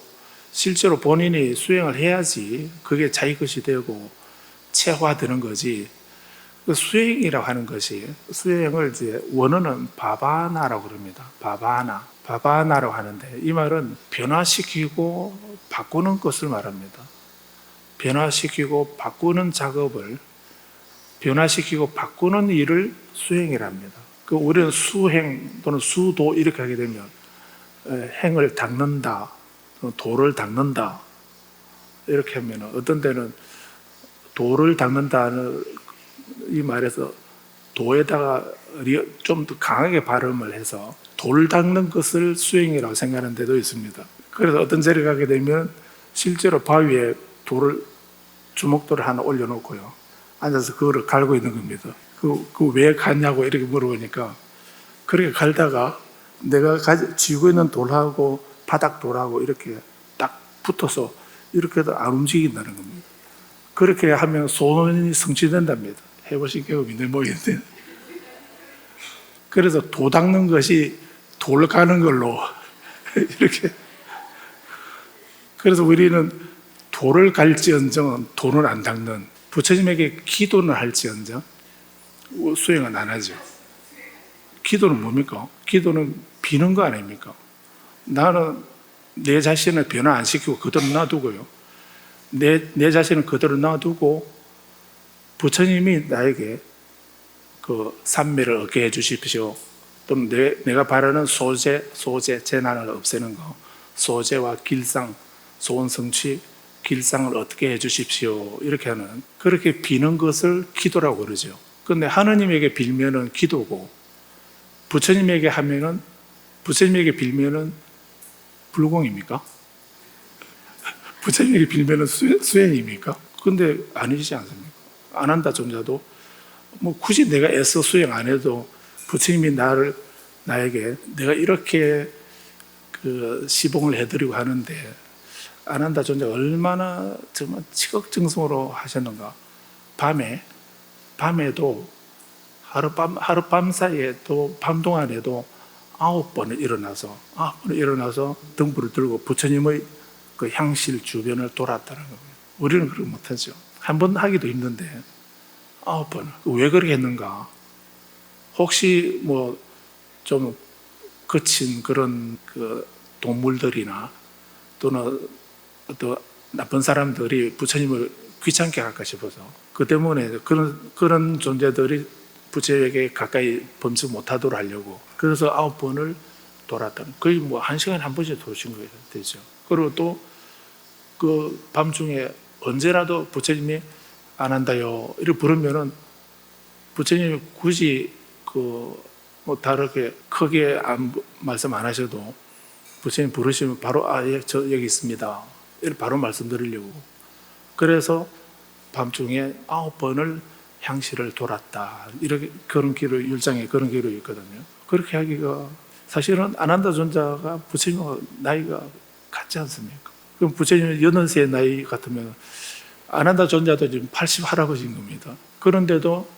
실제로 본인이 수행을 해야지 그게 자기 것이 되고 체화되는 거지. 그 수행이라고 하는 것이, 수행을 이제 원어는 바바나라고 그럽니다. 바바나라고 하는데, 이 말은 변화시키고 바꾸는 것을 말합니다. 변화시키고 바꾸는 작업을, 변화시키고 바꾸는 일을 수행이랍니다. 우리는 수행 또는 수도 이렇게 하게 되면 행을 닦는다, 도를 닦는다 이렇게 하면, 어떤 때는 도를 닦는다는 이 말에서 도에다가 좀 더 강하게 발음을 해서 돌을 닦는 것을 수행이라고 생각하는 데도 있습니다. 그래서 어떤 자리에 가게 되면 실제로 바위에 주먹돌을 하나 올려놓고요, 앉아서 그거를 갈고 있는 겁니다. 그 왜 갔냐고 이렇게 물어보니까, 그렇게 갈다가 내가 쥐고 있는 돌하고 바닥 돌하고 이렇게 딱 붙어서 이렇게 해도 안 움직인다는 겁니다. 그렇게 하면 소원이 성취된답니다. 해보신 경험 있는 모양인데. 그래서 도 닦는 것이 돌 가는 걸로 이렇게. 그래서 우리는 돌을 갈지언정 돈을 안 닦는, 부처님에게 기도는 할지언정 수행은 안 하죠. 기도는 뭡니까? 기도는 비는 거 아닙니까? 나는 내 자신을 변화 안 시키고 그대로 놔두고요. 내 자신을 그대로 놔두고 부처님이 나에게 그 삼매를 얻게 해주십시오. 또는 내가 바라는 소재, 재난을 없애는 거, 소재와 길상, 소원 성취, 길상을 어떻게 해주십시오. 이렇게 하는, 그렇게 비는 것을 기도라고 그러죠. 그런데 하느님에게 빌면은 기도고, 부처님에게 빌면은 불공입니까? 부처님에게 빌면은 수행입니까? 근데 아니지 않습니까? 안 한다 존자도 뭐 굳이 내가 애써 수행 안 해도 부처님이 나에게 내가 이렇게 그 시봉을 해드리고 하는데 안 한다 존자가 얼마나 정말 지극정성으로 하셨는가. 밤에도 하룻밤 사이에도 밤 동안에도 9번을 일어나서 등불을 들고 부처님의 그 향실 주변을 돌았다는 겁니다. 우리는 그렇게 못하죠. 한 번 하기도 힘든데 9번. 왜 그렇게 했는가? 혹시 뭐 좀 거친 그런 그 동물들이나 또는 또 나쁜 사람들이 부처님을 귀찮게 할까 싶어서, 그 때문에 그런 존재들이 부처에게 가까이 범접 못하도록 하려고, 그래서 9번을 돌았다는, 거의 뭐 1시간에 한 번씩 도신 거예요. 되죠. 그리고 또 그 밤중에 언제라도 부처님이 안 한다요 이렇게 부르면은 부처님이 굳이 뭐 다르게 크게 말씀 안 하셔도 부처님 부르시면 바로 예, 저 여기 있습니다 이렇게 바로 말씀드리려고. 그래서 밤중에 9번을 향실을 돌았다. 이렇게 그런 기록, 율장에 그런 기록이 있거든요. 그렇게 하기가 사실은 아난다 존자가 부처님과 나이가 같지 않습니까? 그럼 부처님 80세의 나이 같으면 아난다 존자도 지금 80 할아버지인 겁니다. 그런데도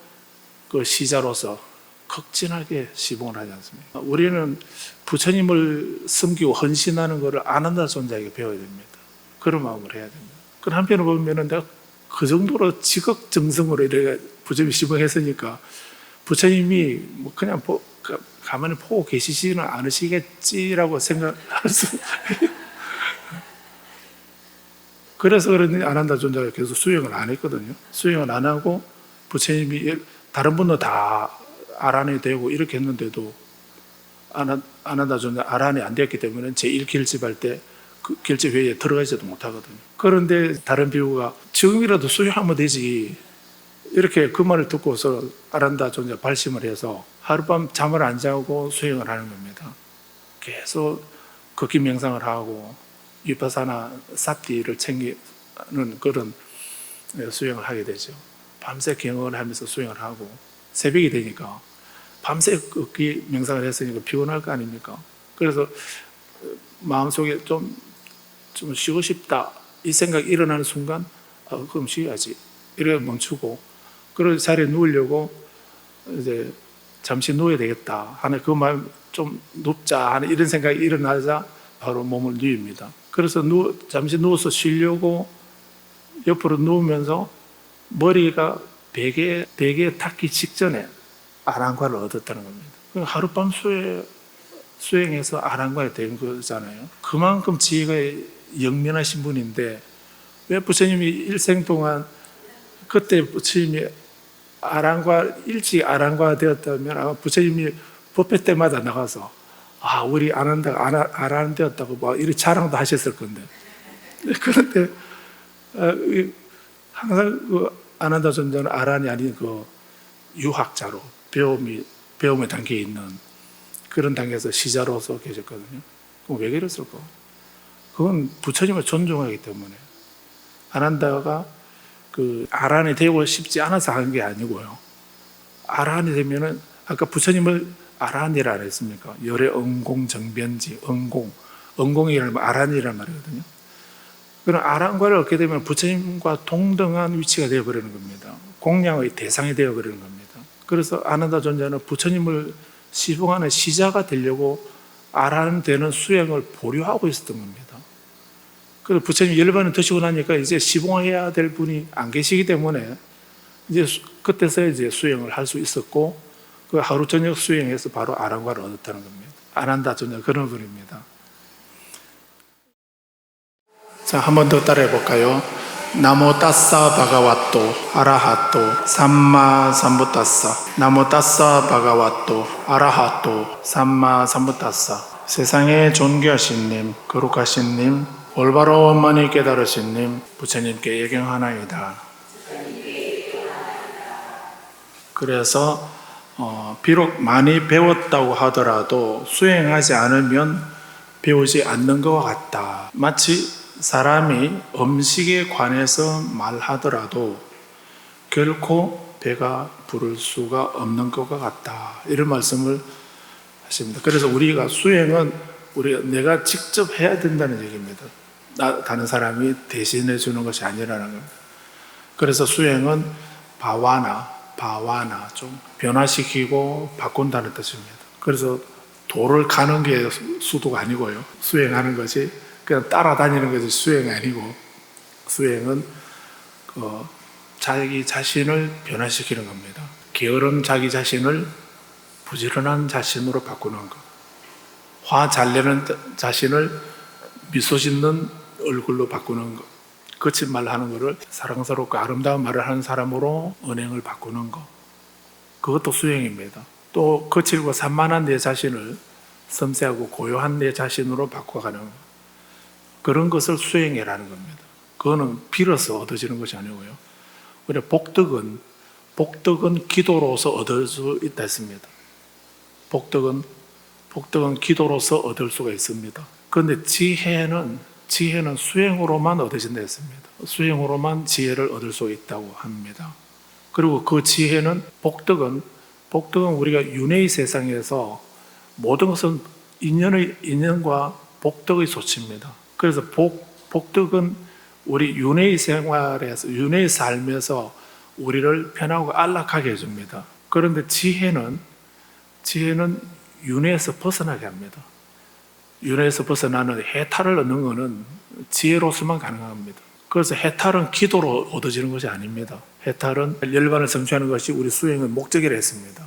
그 시자로서 극진하게 시봉을 하지 않습니까? 우리는 부처님을 섬기고 헌신하는 것을 아난다 존자에게 배워야 됩니다. 그런 마음을 해야 됩니다. 그 한편으로 보면은 내가 그 정도로 지극정성으로 이렇게 부처님이 시봉했으니까 부처님이 뭐 그냥 가만히 보고 계시지는 않으시겠지라고 생각할 수. 그래서 그런지 아난다 존자가 계속 수행을 안 했거든요. 수행을 안 하고 부처님이 다른 분도 다 아란이 되고 이렇게 했는데도 아난다 존자 아란이 안 되었기 때문에 제1결집할 때 그 결집회의에 들어가지도 못하거든요. 그런데 다른 비구가 지금이라도 수행하면 되지 이렇게 그 말을 듣고서 아난다 존자 발심을 해서 하룻밤 잠을 안 자고 수행을 하는 겁니다. 계속 극기 명상을 하고 위파사나 삿디를 챙기는 그런 수행을 하게 되죠. 밤새 경험을 하면서 수행을 하고 새벽이 되니까 밤새 극기 명상을 했으니까 피곤할 거 아닙니까? 그래서 마음속에 좀 쉬고 싶다 이 생각이 일어나는 순간 그럼 쉬어야지 이렇게 멈추고, 그런 자리에 누우려고 이제 잠시 누워야 되겠다 하는 그 마음, 좀 눕자 하는 이런 생각이 일어나자 바로 몸을 누웁니다. 그래서 잠시 누워서 쉬려고 옆으로 누우면서 머리가 베개에 닿기 직전에 아란과를 얻었다는 겁니다. 하룻밤 수행해서 아란과에 된 거잖아요. 그만큼 지혜가 영면하신 분인데 왜 부처님이 일생 동안 그때 부처님이 일찍 아란과 되었다면 아마 부처님이 법회 때마다 나가서 우리 아란 되었다고 막 이렇게 자랑도 하셨을 건데, 그런데 항상 그 아난다 존자는 아란이 아닌 그 유학자로 배움의 단계에 있는 그런 단계에서 시자로서 계셨거든요. 그럼 왜 그랬을까? 그건 부처님을 존중하기 때문에. 아난다가 그 아란이 되고 싶지 않아서 한 게 아니고요. 아란이 되면은 아까 부처님을 아란이라 했습니까? 열의 응공 정변지, 응공이라는 아란이라는 말이거든요. 그런 아란과를 얻게 되면 부처님과 동등한 위치가 되어버리는 겁니다. 공양의 대상이 되어버리는 겁니다. 그래서 아난다 존자는 부처님을 시봉하는 시자가 되려고 아란 되는 수행을 보류하고 있었던 겁니다. 그래서 부처님 10번을 드시고 나니까 이제 시봉해야 될 분이 안 계시기 때문에 이제 그때서 이제 수행을 할 수 있었고, 그 하루 저녁 수행해서 바로 아란과를 얻었다는 겁니다. 아난다 존자 그런 분입니다. 자, 한 번 더 따라해 볼까요? 나모 따싸 바가와또 아라하또 삼마 삼부따싸. 나모 따싸 바가와또 아라하또 삼마 삼부따싸. 세상에 존귀하신 님, 거룩하신 님, 올바로 많이 깨달으신 님, 부처님께 예경하나이다. 그래서 비록 많이 배웠다고 하더라도 수행하지 않으면 배우지 않는 것 같다. 마치 사람이 음식에 관해서 말하더라도 결코 배가 부를 수가 없는 것과 같다. 이런 말씀을 하십니다. 그래서 우리가 수행은 내가 직접 해야 된다는 얘기입니다. 다른 사람이 대신해 주는 것이 아니라는 겁니다. 그래서 수행은 바와나 좀 변화시키고 바꾼다는 뜻입니다. 그래서 도를 가는 게 수도가 아니고요. 수행하는 것이 그냥 따라다니는 것이 수행이 아니고, 수행은 자기 자신을 변화시키는 겁니다. 게으른 자기 자신을 부지런한 자신으로 바꾸는 것, 화 잘 내는 자신을 미소 짓는 얼굴로 바꾸는 것, 거친 말 하는 것을 사랑스럽고 아름다운 말을 하는 사람으로 언행을 바꾸는 것, 그것도 수행입니다. 또 거칠고 산만한 내 자신을 섬세하고 고요한 내 자신으로 바꿔가는 것, 그런 것을 수행이라는 겁니다. 그거는 빌어서 얻어지는 것이 아니고요. 그래 복덕은 기도로서 얻을 수 있다 했습니다. 복덕은 기도로서 얻을 수가 있습니다. 그런데 지혜는 수행으로만 얻어진다 했습니다. 수행으로만 지혜를 얻을 수 있다고 합니다. 그리고 그 지혜는 복덕은 우리가 윤회의 세상에서 모든 것은 인연과 복덕의 소치입니다. 그래서 복덕은 우리 윤회의 생활에서, 윤회의 삶에서 우리를 편하고 안락하게 해줍니다. 그런데 지혜는 윤회에서 벗어나게 합니다. 윤회에서 벗어나는 해탈을 얻는 것은 지혜로서만 가능합니다. 그래서 해탈은 기도로 얻어지는 것이 아닙니다. 해탈은 열반을 성취하는 것이 우리 수행의 목적이라 했습니다.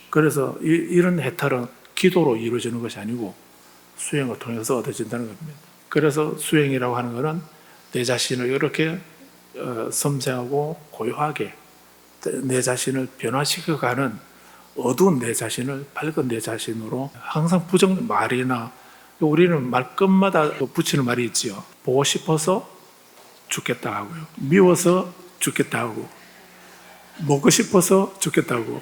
그래서 이런 해탈은 기도로 이루어지는 것이 아니고 수행을 통해서 얻어진다는 겁니다. 그래서 수행이라고 하는 것은 내 자신을 이렇게 섬세하고 고요하게 내 자신을 변화시켜가는, 어두운 내 자신을 밝은 내 자신으로, 항상 말이나 우리는 말끝마다 붙이는 말이 있지요. 보고 싶어서 죽겠다 하고요, 미워서 죽겠다 하고, 먹고 싶어서 죽겠다 하고,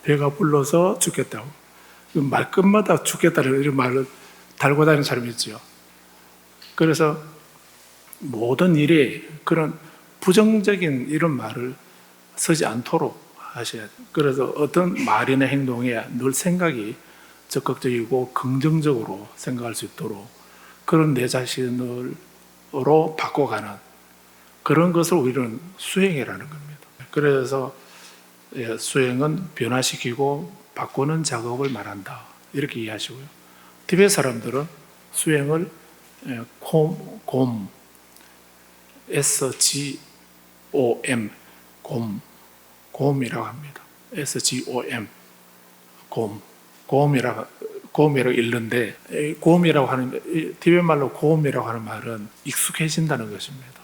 배가 불러서 죽겠다 하고, 말끝마다 죽겠다는 이런 말을 달고 다니는 사람이 있지요. 그래서 모든 일에 그런 부정적인 이런 말을 쓰지 않도록 하셔야 돼요. 그래서 어떤 말이나 행동에 늘 생각이 적극적이고 긍정적으로 생각할 수 있도록 그런 내 자신으로 바꿔가는 그런 것을 우리는 수행이라는 겁니다. 그래서 수행은 변화시키고 바꾸는 작업을 말한다, 이렇게 이해하시고요. 티베트 사람들은 수행을 SGOM, 곰이라고 합니다. SGOM, 곰이라고 읽는데, 곰이라고 하는, 티베트 말로 곰이라고 하는 말은 익숙해진다는 것입니다.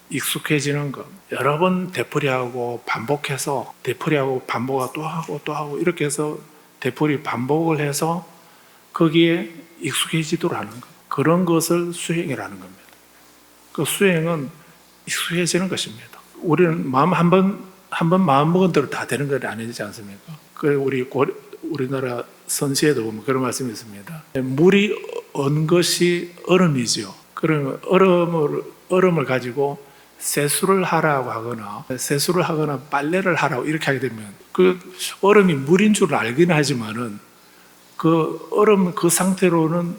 익숙해지는 것, 여러 번 되풀이하고 반복해서 되풀이하고 반복하고 또 하고 이렇게 해서 되풀이 반복을 해서 거기에 익숙해지도록 하는 것, 그런 것을 수행이라는 겁니다. 그 수행은 익숙해지는 것입니다. 우리는 마음 한 번 마음 먹은 대로 다 되는 건 아니지 않습니까? 우리나라 선시에도 보면 그런 말씀이 있습니다. 물이 언 것이 얼음이죠. 그러면 얼음을 가지고 세수를 하라고 하거나 빨래를 하라고 이렇게 하게 되면 그 얼음이 물인 줄 알긴 하지만은 그 얼음 그 상태로는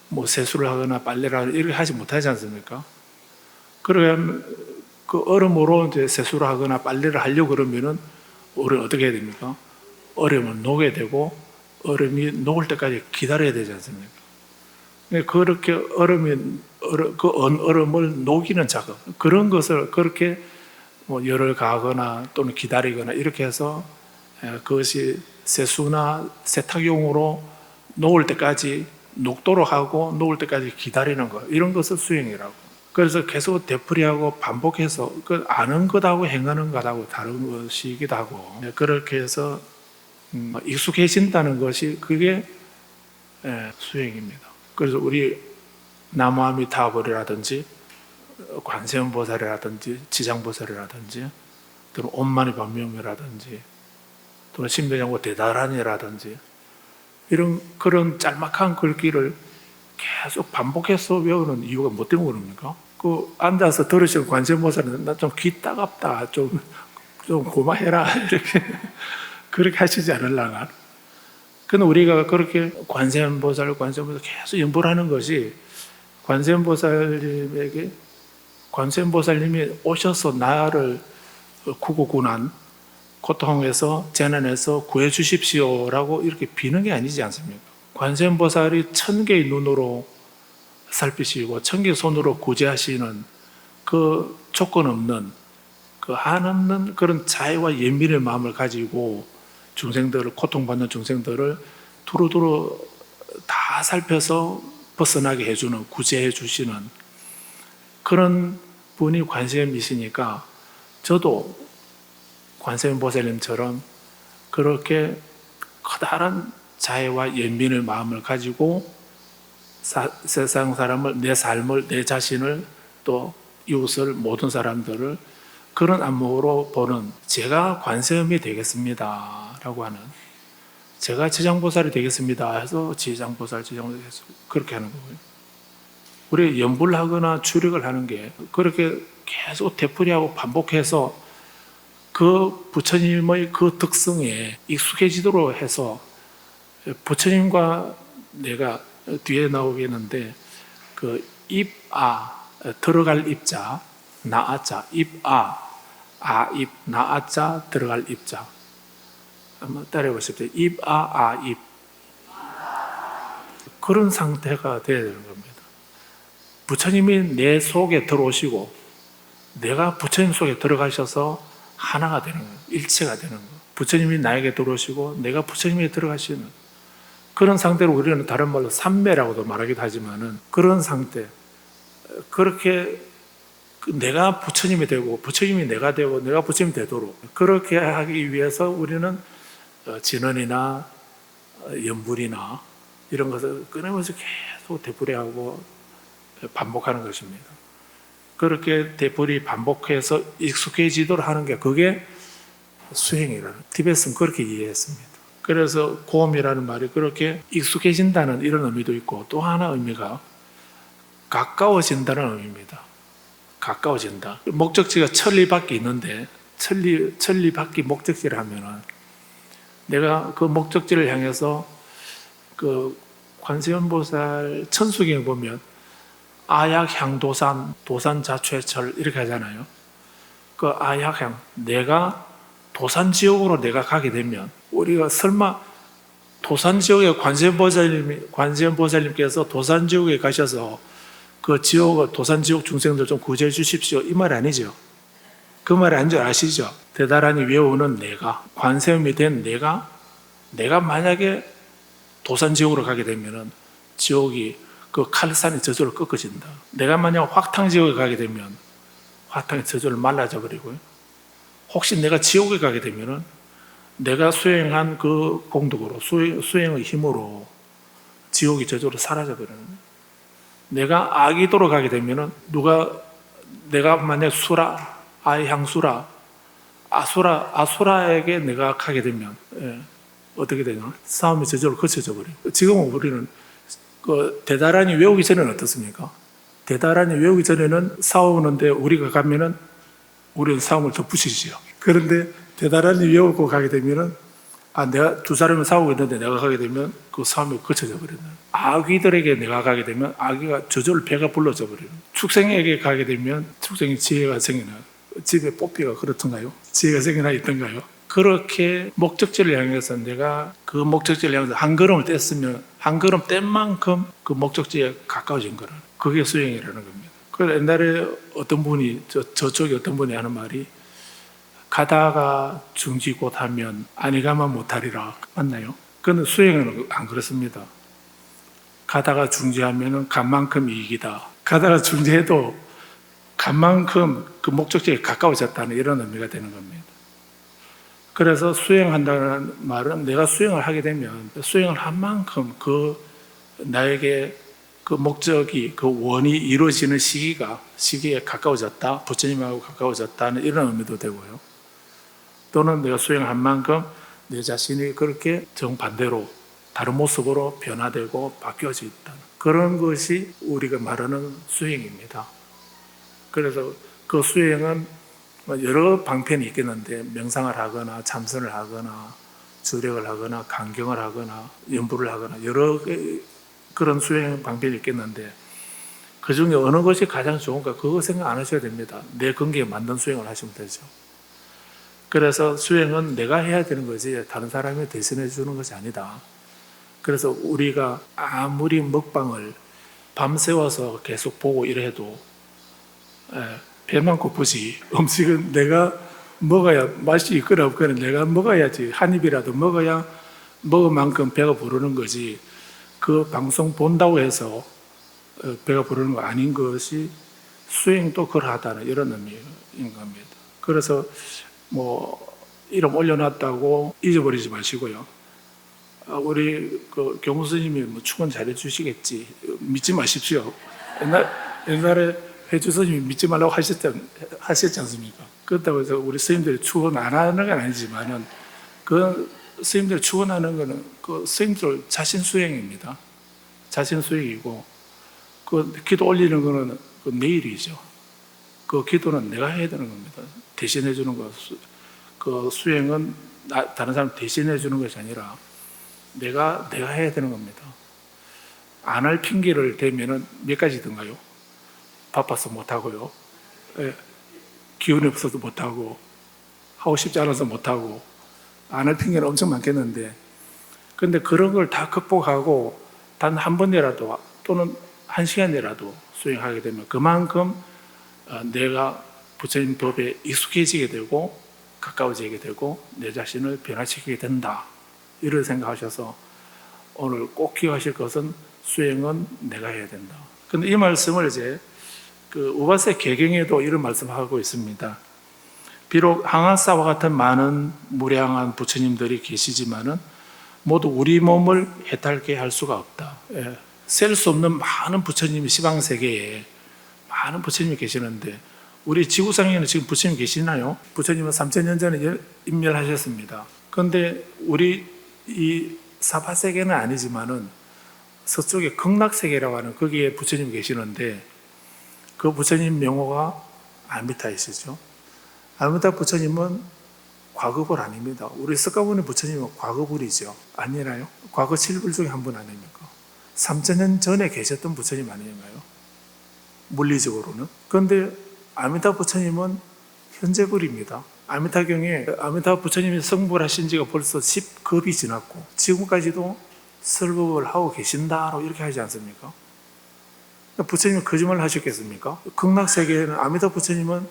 뭐 세수를 하거나 빨래를 하거나 이렇게 하지 못하지 않습니까? 그러면 그 얼음으로 이제 세수를 하거나 빨래를 하려고 그러면은 얼음 어떻게 해야 됩니까? 얼음을 녹여야 되고 얼음이 녹을 때까지 기다려야 되지 않습니까? 그렇게 얼음을 녹이는 작업, 그런 것을 그렇게 뭐 열을 가하거나 또는 기다리거나 이렇게 해서 그것이 세수나 세탁용으로 녹을 때까지 녹도록 하고 녹을 때까지 기다리는 것, 이런 것을 수행이라고. 그래서 계속 되풀이하고 반복해서 그 아는 것하고 행하는 것하고 다른 것이기도 하고, 그렇게 해서 익숙해진다는 것이 그게 수행입니다. 그래서 우리 나무아미타불이라든지 관세음보살이라든지 지장보살이라든지 또는 온만이반명이라든지 또는 신변장고 대다란이라든지 이런 그런 짤막한 글귀를 계속 반복해서 외우는 이유가 뭐 때문에 그럽니까? 그 앉아서 들으시는 관세음보살은 나 좀 귀 따갑다, 좀 고마해라 이렇게 그렇게 하시지 않으려나? 근데 우리가 그렇게 관세음보살 계속 연보를 하는 것이 관세음보살님이 오셔서 나를 구고고난 고통에서 재난에서 구해 주십시오라고 이렇게 비는 게 아니지 않습니까? 관세음보살이 1000개의 눈으로 살피시고 1000개의 손으로 구제하시는 그 조건 없는 그 한없는 그런 자애와 연민의 마음을 가지고 중생들을, 고통받는 중생들을 두루두루 다 살펴서 벗어나게 해주는, 구제해 주시는 그런 분이 관세음이시니까 저도 관세음 보살님처럼 그렇게 커다란 자애와 연민의 마음을 가지고 세상 사람을, 내 삶을, 내 자신을, 또 이웃을, 모든 사람들을 그런 안목으로 보는, 제가 관세음이 되겠습니다 라고 하는, 제가 지장보살이 되겠습니다 해서 지장보살 그렇게 하는 거고요. 우리 연불을 하거나 추력을 하는 게 그렇게 계속 되풀이하고 반복해서 그 부처님의 그 특성에 익숙해지도록 해서, 부처님과 내가 뒤에 나오겠는데 그 입아, 들어갈 입자, 나아자, 입아, 아입, 나아자, 들어갈 입자. 한번 따라해 보십시오. 입아, 아입. 그런 상태가 되어야 되는 겁니다. 부처님이 내 속에 들어오시고 내가 부처님 속에 들어가셔서 하나가 되는 거예요. 일체가 되는 거예요. 부처님이 나에게 들어오시고 내가 부처님에게 들어가시는 그런 상태로, 우리는 다른 말로 삼매라고도 말하기도 하지만은 그런 상태, 그렇게 내가 부처님이 되고 부처님이 내가 되고 내가 부처님이 되도록 그렇게 하기 위해서 우리는 진언이나 연불이나 이런 것을 끊임없이 계속 되풀이하고 반복하는 것입니다. 그렇게 되풀이 반복해서 익숙해지도록 하는 게 그게 수행이라는, 티베트는 그렇게 이해했습니다. 그래서 고음이라는 말이 그렇게 익숙해진다는 이런 의미도 있고, 또 하나 의미가 가까워진다는 의미입니다. 가까워진다. 목적지가 천리밖에 있는데 천리밖에 목적지를 하면은 내가 그 목적지를 향해서 그 관세음보살 천수경에 보면 아약향 도산, 도산자최철 이렇게 하잖아요. 그 아약향, 내가 도산지옥으로 내가 가게 되면, 우리가 설마 도산지옥에 관세음보살님께서 도산지옥에 가셔서 그 지옥, 도산지옥 중생들 좀 구제해 주십시오 이 말 아니죠. 그 말이 아닌 줄 아시죠? 대다란히 외우는 내가, 관세음이 된 내가 만약에 도산지옥으로 가게 되면은 지옥이 그 칼산의 저절로 꺾어진다. 내가 만약 확탕지옥에 가게 되면 화탕의 저절로 말라져 버리고요. 혹시 내가 지옥에 가게 되면은 내가 수행한 그 공덕으로, 수행의 힘으로 지옥이 저절로 사라져 버리는 거예요. 내가 아기도로 가게 되면은 내가 만약 수라, 아향수라, 아수라에게 내가 가게 되면 어떻게 되냐? 싸움이 저절로 거쳐져 버려요. 지금은 우리는 그 대다란히 외우기 전에는 어떻습니까? 대다란이 외우기 전에는 싸우는데 우리가 가면은 우리는 싸움을 덧붙이지요. 그런데 대다란이 외우고 가게 되면은 내가 두 사람이 싸우고 있는데 내가 가게 되면 그 싸움이 거쳐져 버리는. 아귀들에게 내가 가게 되면 아귀가 저절로 배가 불러져 버리는. 축생에게 가게 되면 축생이 지혜가 생기나. 집에 뽀삐가 그렇던가요? 지혜가 생기나 있던가요? 그렇게 목적지를 향해서 내가 그 목적지를 향해서 한 걸음을 뗐으면 한 걸음 뗀 만큼 그 목적지에 가까워진 거라. 그게 수행이라는 겁니다. 그래서 옛날에 어떤 분이 저쪽에 어떤 분이 하는 말이 가다가 중지 곧 하면 아니 가면 못하리라. 맞나요? 그런데 수행은 안 그렇습니다. 가다가 중지하면 간 만큼 이익이다. 가다가 중지해도 간 만큼 그 목적지에 가까워졌다는 이런 의미가 되는 겁니다. 그래서 수행한다는 말은 내가 수행을 하게 되면 수행을 한 만큼 그 나에게 그 목적이 그 원이 이루어지는 시기에 가까워졌다. 부처님하고 가까워졌다는 이런 의미도 되고요. 또는 내가 수행을 한 만큼 내 자신이 그렇게 정반대로 다른 모습으로 변화되고 바뀌어져 있다는 그런 것이 우리가 말하는 수행입니다. 그래서 그 수행은 여러 방편이 있겠는데 명상을 하거나 참선을 하거나 주력을 하거나 강경을 하거나 연부를 하거나 여러 그런 수행 방편이 있겠는데 그 중에 어느 것이 가장 좋은가 그거 생각 안 하셔야 됩니다. 내 근기에 맞는 수행을 하시면 되죠. 그래서 수행은 내가 해야 되는 거지 다른 사람이 대신해 주는 것이 아니다. 그래서 우리가 아무리 먹방을 밤새워서 계속 보고 이래도 배만 고프지 음식은 내가 먹어야 맛이 있거나 없거나 내가 먹어야지 한 입이라도 먹어야 먹은 만큼 배가 부르는 거지 그 방송 본다고 해서 배가 부르는 거 아닌 것이 수행도 그러하다는 이런 의미인 겁니다. 그래서 이름 올려놨다고 잊어버리지 마시고요. 우리 그 경호 스님이 축원 잘해 주시겠지 믿지 마십시오. 옛날에 회주 스님이 믿지 말라고 하셨지 않습니까? 그렇다고 해서 우리 스님들이 축원 안 하는 건 아니지만은 그 스님들 축원하는 거는 그 스님들 자신 수행입니다. 자신 수행이고 그 기도 올리는 거는 그 내일이죠. 그 기도는 내가 해야 되는 겁니다. 대신해 주는 거. 그 수행은 다른 사람 대신해 주는 것이 아니라 내가 해야 되는 겁니다. 안 할 핑계를 대면은 몇 가지든가요? 바빠서 못 하고요. 기운이 없어서 못 하고 하고 싶지 않아서 못 하고 안 할 핑계는 엄청 많겠는데 근데 그런 걸 다 극복하고 단 한 번이라도 또는 한 시간이라도 수행하게 되면 그만큼 내가 부처님 법에 익숙해지게 되고 가까워지게 되고 내 자신을 변화시키게 된다. 이런 생각하셔서 오늘 꼭 기억하실 것은 수행은 내가 해야 된다. 그런데 이 말씀을 이제 그 우바세 개경에도 이런 말씀하고 있습니다. 비록 항아사와 같은 많은 무량한 부처님들이 계시지만은 모두 우리 몸을 해탈게 할 수가 없다. 셀 수 없는 많은 부처님이 시방세계에 많은 부처님이 계시는데 우리 지구상에는 지금 부처님 계시나요? 부처님은 3000년 전에 인멸하셨습니다. 그런데 우리 이 사파세계는 아니지만은 서쪽에 극락세계라고 하는 거기에 부처님이 계시는데 그 부처님 명호가 아미타이시죠. 아미타 부처님은 과거불 아닙니다. 우리 석가모니 부처님은 과거불이죠. 아니나요? 과거 7불 중에 한 분 아닙니까? 3000년 전에 계셨던 부처님 아닌가요? 물리적으로는. 그런데 아미타 부처님은 현재불입니다. 아미타경에 아미타 부처님이 성불하신 지가 벌써 10급이 지났고 지금까지도 설법을 하고 계신다라고 이렇게 하지 않습니까? 부처님은 거짓말 하셨겠습니까? 극락세계에는 아미타 부처님은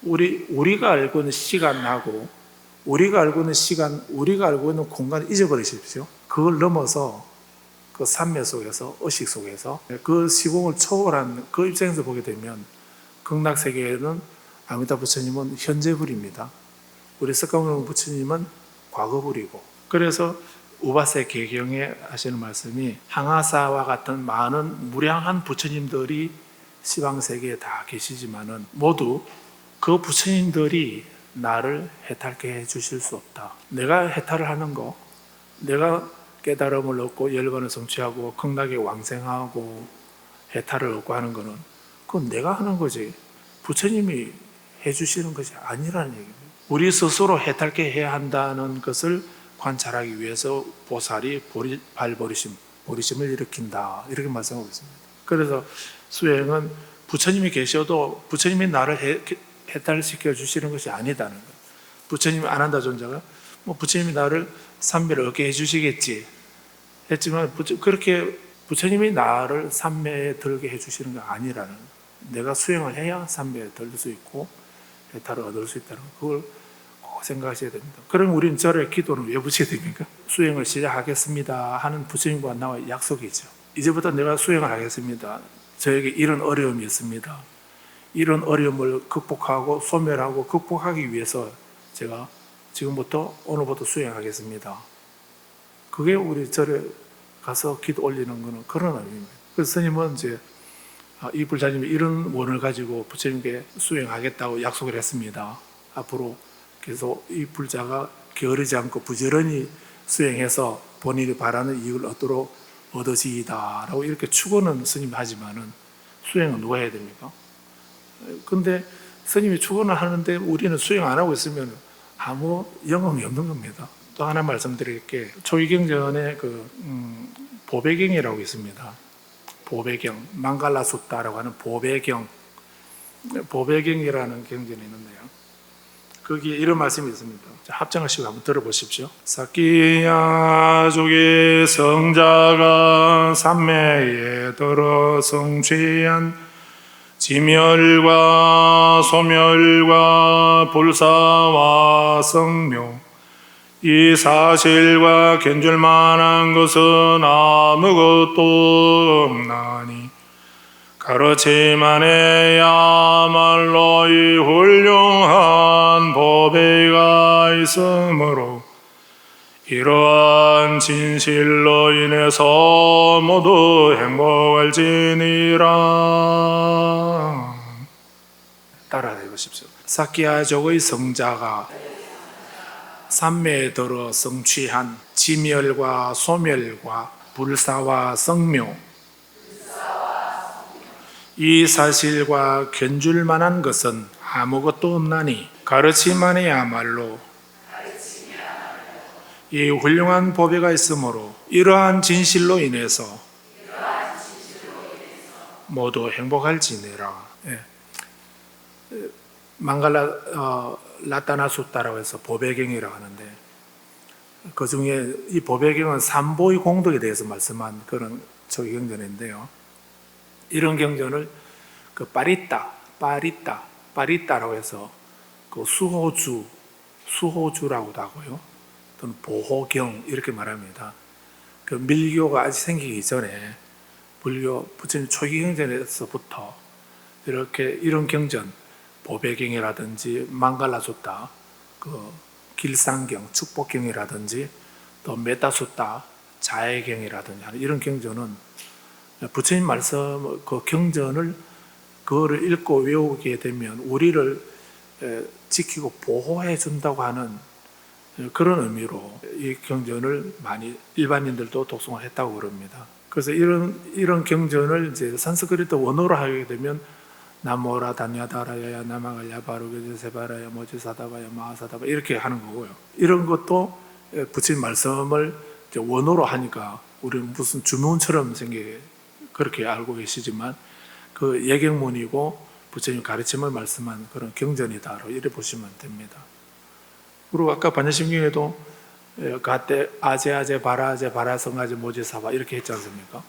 우리가 알고 있는 시간하고 우리가 알고 있는 시간, 우리가 알고 있는 공간을 잊어버리십시오. 그걸 넘어서 그 삼매 속에서 의식 속에서 그 시공을 초월한 그 입장에서 보게 되면 극락세계에는 아미타 부처님은 현재불입니다. 우리 석가모니 부처님은 과거불이고 그래서 우바세 개경에 하시는 말씀이 항아사와 같은 많은 무량한 부처님들이 시방세계에 다 계시지만은 모두 그 부처님들이 나를 해탈케 해 주실 수 없다. 내가 해탈을 하는 거, 내가 깨달음을 얻고 열반을 성취하고 극락에 왕생하고 해탈을 얻고 하는 거는 그건 내가 하는 거지 부처님이 해주시는 것이 아니라는 얘기입니다. 우리 스스로 해탈케 해야 한다는 것을 관찰하기 위해서 보살이 보리심을 일으킨다 이렇게 말씀하고 있습니다. 그래서 수행은 부처님이 계셔도 부처님이 나를 해탈시켜 주시는 것이 아니다는 거예요. 부처님이 안 한다 존재가 부처님이 나를 삼매를 얻게 해주시겠지 했지만 그렇게 부처님이 나를 삼매에 들게 해주시는 게 아니라는 거예요. 내가 수행을 해야 삼매에 들 수 있고 해탈을 얻을 수 있다는 그걸 꼭 생각하셔야 됩니다. 그럼 우리는 절에 기도는 왜 붙여야 됩니까? 수행을 시작하겠습니다 하는 부처님과 나와 약속이죠. 이제부터 내가 수행을 하겠습니다. 저에게 이런 어려움이 있습니다. 이런 어려움을 극복하고 소멸하고 극복하기 위해서 제가 지금부터 오늘부터 수행하겠습니다. 그게 우리 절에 가서 기도 올리는 거는 그런 의미입니다. 그래서 스님은 이제 이 불자님이 이런 원을 가지고 부처님께 수행하겠다고 약속을 했습니다. 앞으로 계속 이 불자가 게으르지 않고 부지런히 수행해서 본인이 바라는 이익을 얻도록 얻어지이다라고 이렇게 축원은 스님이 하지만은 수행은 누가 해야 됩니까? 근데 스님이 축원을 하는데 우리는 수행 안 하고 있으면 아무 영험이 없는 겁니다. 또 하나 말씀드릴게 초이경전에 보배경이라고 있습니다. 보배경, 망갈라숫다라고 하는 보배경이라는 경전이 있는데요. 거기에 이런 말씀이 있습니다. 합장하시고 한번 들어보십시오. 사키야족의 성자가 삼매에 들어 성취한 지멸과 소멸과 불사와 성묘 이 사실과 견줄 만한 것은 아무것도 없나니 가르치만 해야말로 이 훌륭한 보배가 있으므로 이러한 진실로 인해서 모두 행복할지니라. 따라해 보십시오. 사키야족의 성자가 삼매에 들어 성취한 지멸과 소멸과 불사와 성묘 이 사실과 견줄 만한 것은 아무것도 없나니 가르치만 해야말로 이 훌륭한 보배가 있으므로 이러한 진실로 인해서 모두 행복할지니라. 망갈라 라따나숫다라고 해서 보배경이라고 하는데 그 중에 이 보배경은 삼보의 공덕에 대해서 말씀한 그런 초기경전인데요. 이런 경전을 빠리따라고 해서 그 수호주라고도 하고요. 또는 보호경 이렇게 말합니다. 그 밀교가 아직 생기기 전에 불교 부처님 초기경전에서부터 이렇게 이런 경전 보배경이라든지 망갈라숫다, 그 길상경, 축복경이라든지 또 메타숫다, 자해경이라든지 하는 이런 경전은 부처님 말씀 그 경전을 그거를 읽고 외우게 되면 우리를 지키고 보호해 준다고 하는 그런 의미로 이 경전을 많이 일반인들도 독송을 했다고 그럽니다. 그래서 이런 경전을 이제 산스크리트 원어로 하게 되면 나모라 단야다라야 나마갈야 바루게제 세바라야 모지사다바야 마하사다바 이렇게 하는 거고요. 이런 것도 부처님 말씀을 원어로 하니까 우리는 무슨 주문처럼 그렇게 알고 계시지만 그 예경문이고 부처님 가르침을 말씀한 그런 경전이다로 이렇게 보시면 됩니다. 그리고 아까 반야심경에도 가때 아제아제 바라아제 바라성아제 모지사바 이렇게 했지 않습니까?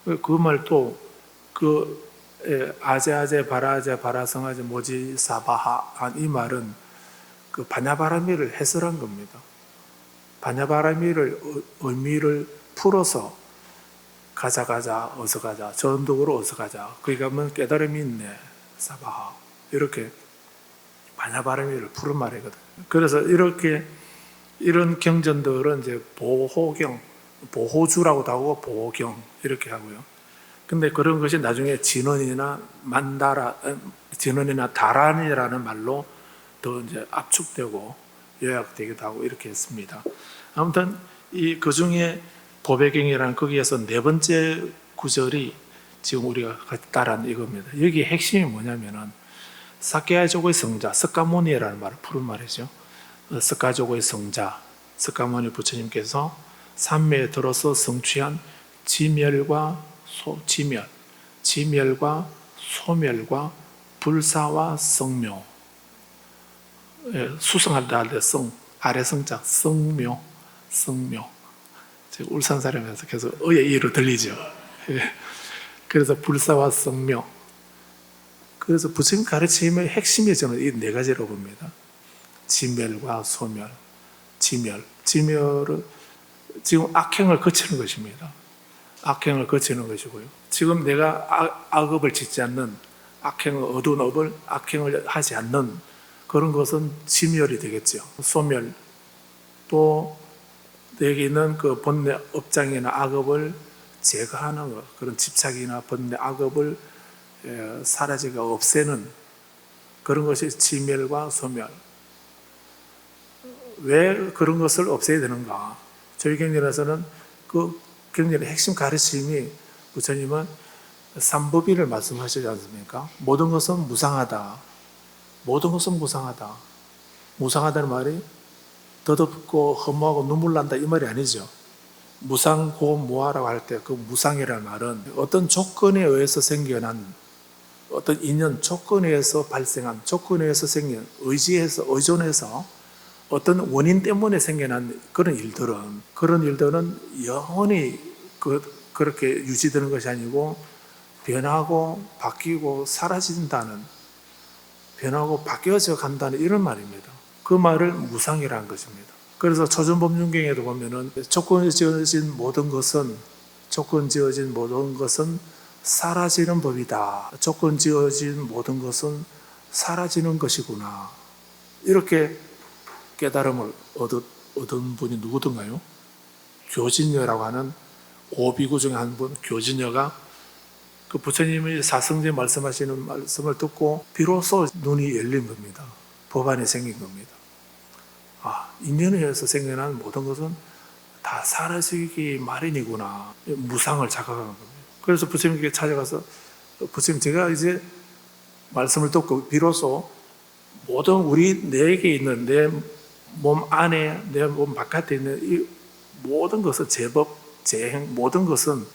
그 말도 아제아제 바라아제 바라성아제 모지사바하 이 말은 그 바냐바라미를 해설한 겁니다. 바냐바라미를 의미를 풀어서 가자 어서 가자 전독으로 어서 가자 거기 가면 깨달음이 있네 사바하 이렇게 바냐바라미를 푸른 말이거든. 그래서 이런 경전들은 이제 보호경, 보호주라고도 하고 보호경 이렇게 하고요. 근데 그런 것이 나중에 진원이나 다란이라는 말로 더 이제 압축되고 요약되기도 하고 이렇게 했습니다. 아무튼 그 중에 보배경이라는 거기에서 네 번째 구절이 지금 우리가 따라하는 이겁니다. 여기 핵심이 뭐냐면은 사케아족의 성자 스까모니라는 말을 푸른 말이죠. 스카족의 성자 스까모니 부처님께서 산매에 들어서 성취한 지멸과 소멸과 불사와 성묘. 수성한다 할 때 성, 아래 성자 성묘. 제가 울산 사람이라서 계속 의의 이로 들리죠. 그래서 불사와 성묘. 그래서 부처님 가르침의 핵심이 저는 이 네 가지라고 봅니다. 지멸과 소멸. 지멸은 지금 악행을 거치는 것입니다. 악행을 거치는 것이고요. 지금 내가 악업을 짓지 않는 어두운 악행을 하지 않는 그런 것은 지멸이 되겠죠. 소멸, 또 내게 있는 그 번뇌 업장이나 악업을 제거하는 것, 그런 집착이나 번뇌 악업을 사라지게 없애는 그런 것이 지멸과 소멸. 왜 그런 것을 없애야 되는가? 저희 경전에서는 그 경전의 핵심 가르침이 부처님은 삼법인을 말씀하시지 않습니까? 모든 것은 무상하다. 무상하다는 말이 더덥고 허무하고 눈물 난다 이 말이 아니죠. 무상고무하라고 할 때 그 무상이라는 말은 어떤 조건에 의해서 생겨난 어떤 인연, 조건에 의해서 발생한, 조건에 의해서 생긴, 의존해서 어떤 원인 때문에 생겨난 그런 일들은 영원히 그렇게 유지되는 것이 아니고 변하고 바뀌고 사라진다는, 변하고 바뀌어져 간다는 이런 말입니다. 그 말을 무상이라는 것입니다. 그래서 초전법륜경에도 보면은 조건 지어진 모든 것은 사라지는 법이다. 조건 지어진 모든 것은 사라지는 것이구나. 이렇게 깨달음을 얻은 분이 누구든가요? 교진녀라고 하는 오비구 중에 한 분, 교진녀가 그 부처님이 사성제 말씀하시는 말씀을 듣고 비로소 눈이 열린 겁니다. 법안이 생긴 겁니다. 인연에 의해서 생겨난 모든 것은 다 사라지기 마련이구나. 무상을 자각한 겁니다. 그래서 부처님께 찾아가서 부처님, 제가 이제 말씀을 듣고 비로소 모든 내게 있는 내 몸 안에, 내 몸 바깥에 있는 이 모든 것은 제법, 제행, 모든 것은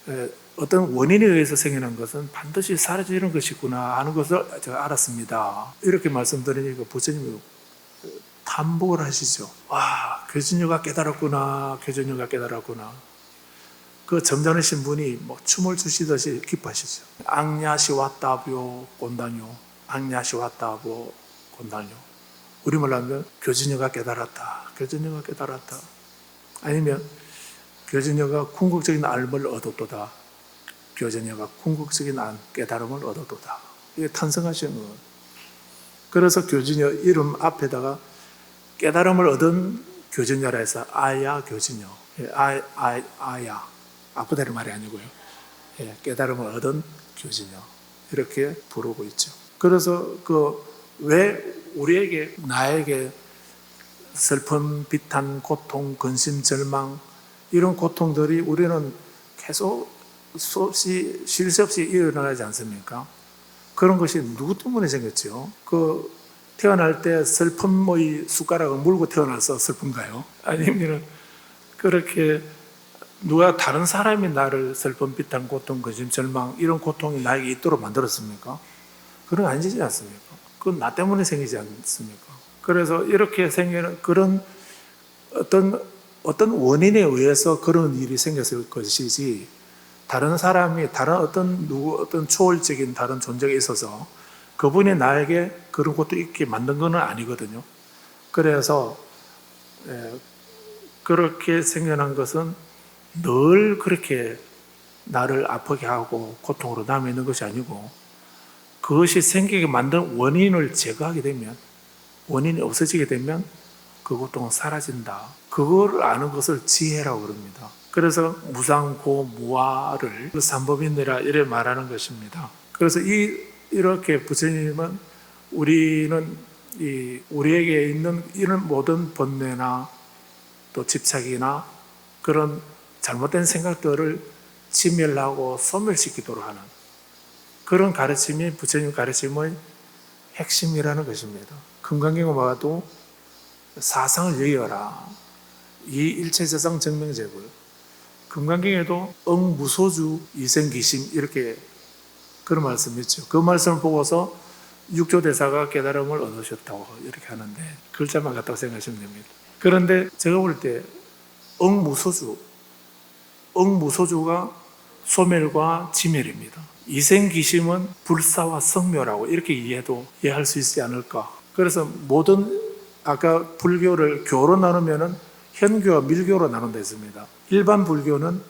어떤 원인에 의해서 생겨난 것은 반드시 사라지는 것이구나 하는 것을 제가 알았습니다. 이렇게 말씀드리니까 부처님이 탐복을 하시죠. 와, 교진녀가 깨달았구나. 그 점잖으신 분이 뭐 춤을 추시듯이 기뻐하시죠. 앙야시 왔다뷰 곤다뇨. 우리말로 하면 교진녀가 깨달았다. 아니면 교진녀가 궁극적인 알을 얻었도다. 교진녀가 궁극적인 깨달음을 얻었도다. 이게 탄생하시는 거예요. 그래서 교진녀 이름 앞에다가 깨달음을 얻은 교진녀라 해서 아야 교진녀. 아야. 아프다는 말이 아니고요. 깨달음을 얻은 교진녀. 이렇게 부르고 있죠. 그래서 왜 나에게 슬픔, 비탄, 고통, 근심, 절망 이런 고통들이 우리는 계속 수없이 쉴 새 없이 일어나지 않습니까? 그런 것이 누구 때문에 생겼죠? 태어날 때 슬픔의 숟가락을 물고 태어나서 슬픈가요? 아니면 그렇게 누가 다른 사람이 나를 슬픔, 비탄, 고통, 근심, 절망 이런 고통이 나에게 있도록 만들었습니까? 그런 거 아니지 않습니까? 그건 나 때문에 생기지 않습니까? 그래서 이렇게 생기는 그런 어떤 원인에 의해서 그런 일이 생겼을 것이지, 다른 사람이 어떤 초월적인 다른 존재가 있어서 그분이 나에게 그런 것도 있게 만든 건 아니거든요. 그래서 그렇게 생겨난 것은 늘 그렇게 나를 아프게 하고 고통으로 남아 있는 것이 아니고, 그것이 생기게 만든 원인을 제거하게 되면, 원인이 없어지게 되면 그 고통은 사라진다. 그거를 아는 것을 지혜라고 그럽니다. 그래서 무상고무아를 삼법인이라 이래 말하는 것입니다. 그래서 이렇게 부처님은 우리에게 있는 이런 모든 번뇌나 또 집착이나 그런 잘못된 생각들을 지멸하고 소멸시키도록 하는, 그런 가르침이 부처님 가르침의 핵심이라는 것입니다. 금강경을 봐도 사상을 여의어라. 이 일체세상 정명제불. 금강경에도 응무소주 이생기심 이렇게 그런 말씀이 있죠. 그 말씀을 보고서 육조대사가 깨달음을 얻으셨다고 이렇게 하는데 글자만 같다고 생각하시면 됩니다. 그런데 제가 볼 때 응무소주가 소멸과 지멸입니다. 이생기심은 불사와 성묘라고 이렇게 이해할 수 있지 않을까. 그래서 모든 아까 불교를 교로 나누면은 현교와 밀교로 나눈다 했습니다. 일반 불교는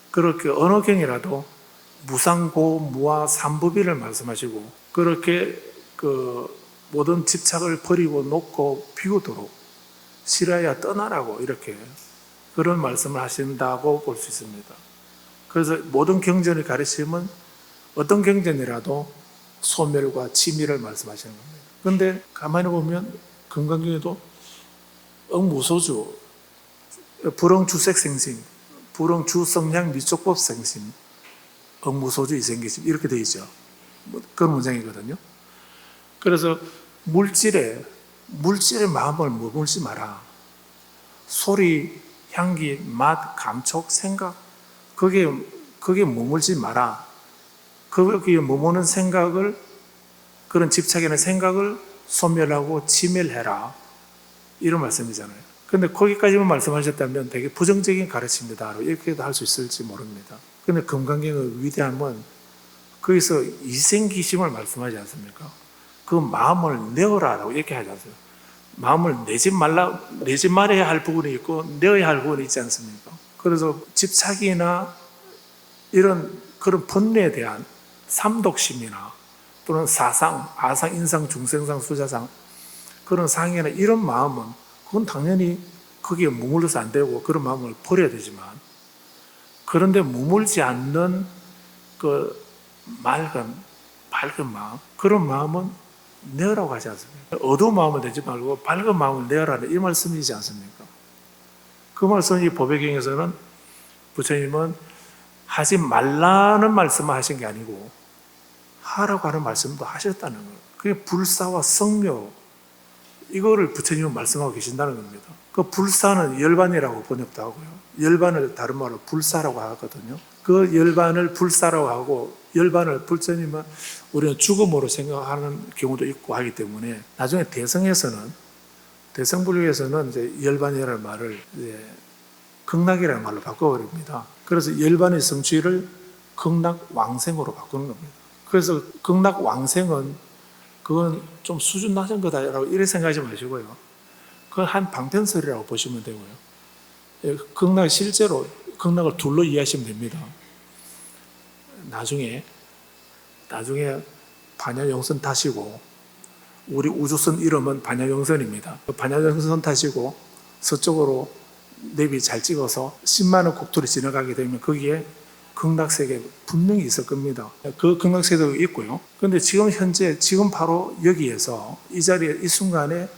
그렇게 어느 경이라도 무상고, 무아, 삼부비를 말씀하시고 그렇게 그 모든 집착을 버리고 놓고 비우도록 싫어야 떠나라고 이렇게 그런 말씀을 하신다고 볼 수 있습니다. 그래서 모든 경전의 가르침은 어떤 경전이라도 소멸과 치밀을 말씀하시는 겁니다. 그런데 가만히 보면 금강경에도 응무소주, 불응주색생심, 불응주성량 미촉법생심, 응무소주 이생기심 이렇게 되어 있죠. 그런 문장이거든요. 그래서 물질에 마음을 머물지 마라. 소리, 향기, 맛, 감촉, 생각 거기에 머물지 마라. 거기에 머무는 생각을 그런 집착이나 생각을 소멸하고 지멸해라. 이런 말씀이잖아요. 그런데 거기까지만 말씀하셨다면 되게 부정적인 가르침이다. 이렇게도 할 수 있을지 모릅니다. 그런데 금강경의 위대함은 거기서 이생기심을 말씀하지 않습니까? 그 마음을 내어라라고 이렇게 하지 않습니까? 마음을 내지 말아야 할 부분이 있고 내어야 할 부분이 있지 않습니까? 그래서 집착이나 이런 그런 번뇌에 대한 삼독심이나 또는 사상, 아상, 인상, 중생상, 수자상 그런 상이나 이런 마음은 그건 당연히 거기에 머물러서 안 되고 그런 마음을 버려야 되지만 그런데 머물지 않는 그 밝은 마음 그런 마음은 내어라고 하지 않습니까? 어두운 마음을 내지 말고 밝은 마음을 내어라는 이 말씀이지 않습니까? 그 말씀이 법화경에서는 부처님은 하지 말라는 말씀을 하신 게 아니고 하라고 하는 말씀도 하셨다는 거예요. 그게 불사와 성묘 이거를 부처님은 말씀하고 계신다는 겁니다. 그 불사는 열반이라고 번역도 하고요. 열반을 다른 말로 불사라고 하거든요. 그 열반을 불사라고 하고 열반을 부처님은 우리는 죽음으로 생각하는 경우도 있고 하기 때문에 나중에 대성불교에서는 이제 열반이라는 말을 이제 극락이라는 말로 바꿔버립니다. 그래서 열반의 성취를 극락왕생으로 바꾸는 겁니다. 그래서 극락왕생은 그건 좀 수준 낮은 거다라고 이렇게 생각하지 마시고요. 그건 한 방편설이라고 보시면 되고요. 실제로 극락을 둘로 이해하시면 됩니다. 나중에 반야영선 타시고 우리 우주선 이름은 반야영선입니다. 반야영선 타시고 서쪽으로 내비 잘 찍어서 10만원 국토를 지나가게 되면 거기에 극락세계 분명히 있을 겁니다. 그 극락세계도 있고요. 그런데 지금 바로 여기에서 이 자리에 이 순간에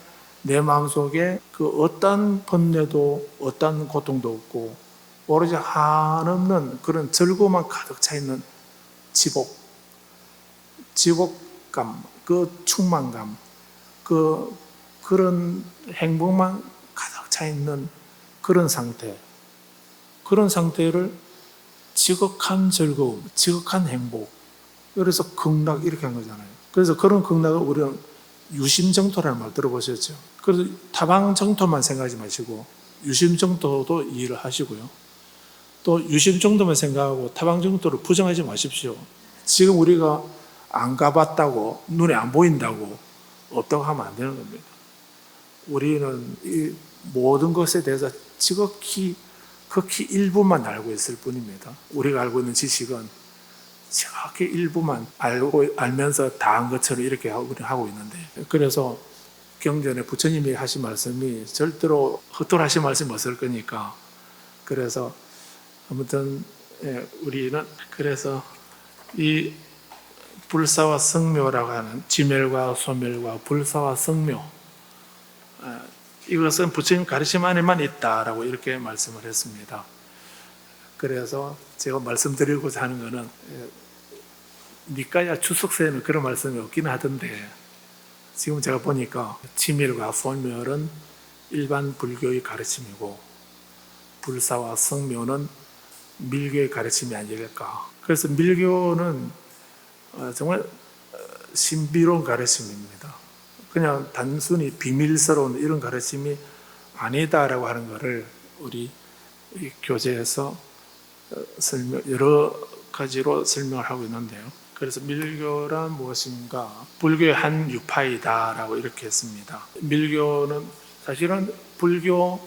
내 마음속에 그 어떤 번뇌도 어떤 고통도 없고 오로지 한없는 그런 즐거움만 가득 차 있는 지복감, 그 충만감, 그런 행복만 가득 차 있는 그런 상태를 지극한 즐거움, 지극한 행복. 그래서 극락 이렇게 한 거잖아요. 그래서 그런 극락을 우리는 유심정토라는 말 들어보셨죠? 그래서 타방정토만 생각하지 마시고 유심정토도 이해를 하시고요. 또 유심정토만 생각하고 타방정토를 부정하지 마십시오. 지금 우리가 안 가봤다고 눈에 안 보인다고 없다고 하면 안 되는 겁니다. 우리는 이 모든 것에 대해서 극히 일부만 알고 있을 뿐입니다. 우리가 알고 있는 지식은 정확히 일부만 알면서 다 한 것처럼 이렇게 하고 있는데 그래서 경전에 부처님이 하신 말씀이 절대로 헛돌 하신 말씀이 없을 거니까 그래서 아무튼 우리는 그래서 이 불사와 성묘라고 하는 지멸과 소멸과 불사와 성묘 이것은 부처님 가르침 안에만 있다라고 이렇게 말씀을 했습니다. 그래서 제가 말씀드리고자 하는 것은 니까야 주석서에는 그런 말씀이 없긴 하던데 지금 제가 보니까 지밀과 소멸은 일반 불교의 가르침이고 불사와 성묘는 밀교의 가르침이 아닐까. 그래서 밀교는 정말 신비로운 가르침입니다. 그냥 단순히 비밀스러운 이런 가르침이 아니다라고 하는 것을 우리 이 교재에서 여러 가지로 설명을 하고 있는데요. 그래서 밀교란 무엇인가? 불교의 한 유파이다라고 이렇게 했습니다. 밀교는 사실은 불교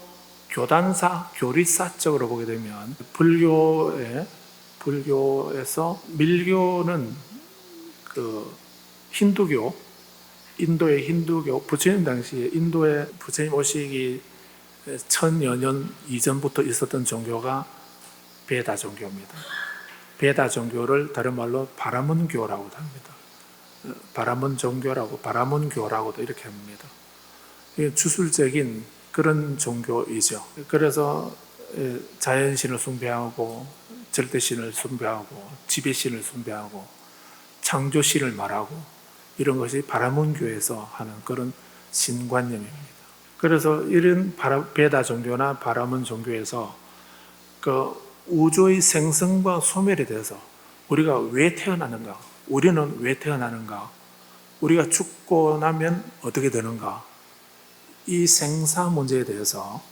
교단사, 교리사적으로 보게 되면 불교에서 밀교는 그 힌두교, 인도의 힌두교, 부처님 당시에 인도에 부처님 오시기 1000여 년 이전부터 있었던 종교가 베다 종교입니다. 베다 종교를 다른 말로 바라문교라고도 합니다. 바라문 종교라고, 바라문교라고도 이렇게 합니다. 주술적인 그런 종교이죠. 그래서 자연신을 숭배하고 절대신을 숭배하고 지배신을 숭배하고 창조신을 말하고 이런 것이 바라문교에서 하는 그런 신관념입니다. 그래서 이런 베다 종교나 바라문 종교에서 그 우주의 생성과 소멸에 대해서 우리가 왜 태어나는가, 우리는 왜 태어나는가, 우리가 죽고 나면 어떻게 되는가, 이 생사 문제에 대해서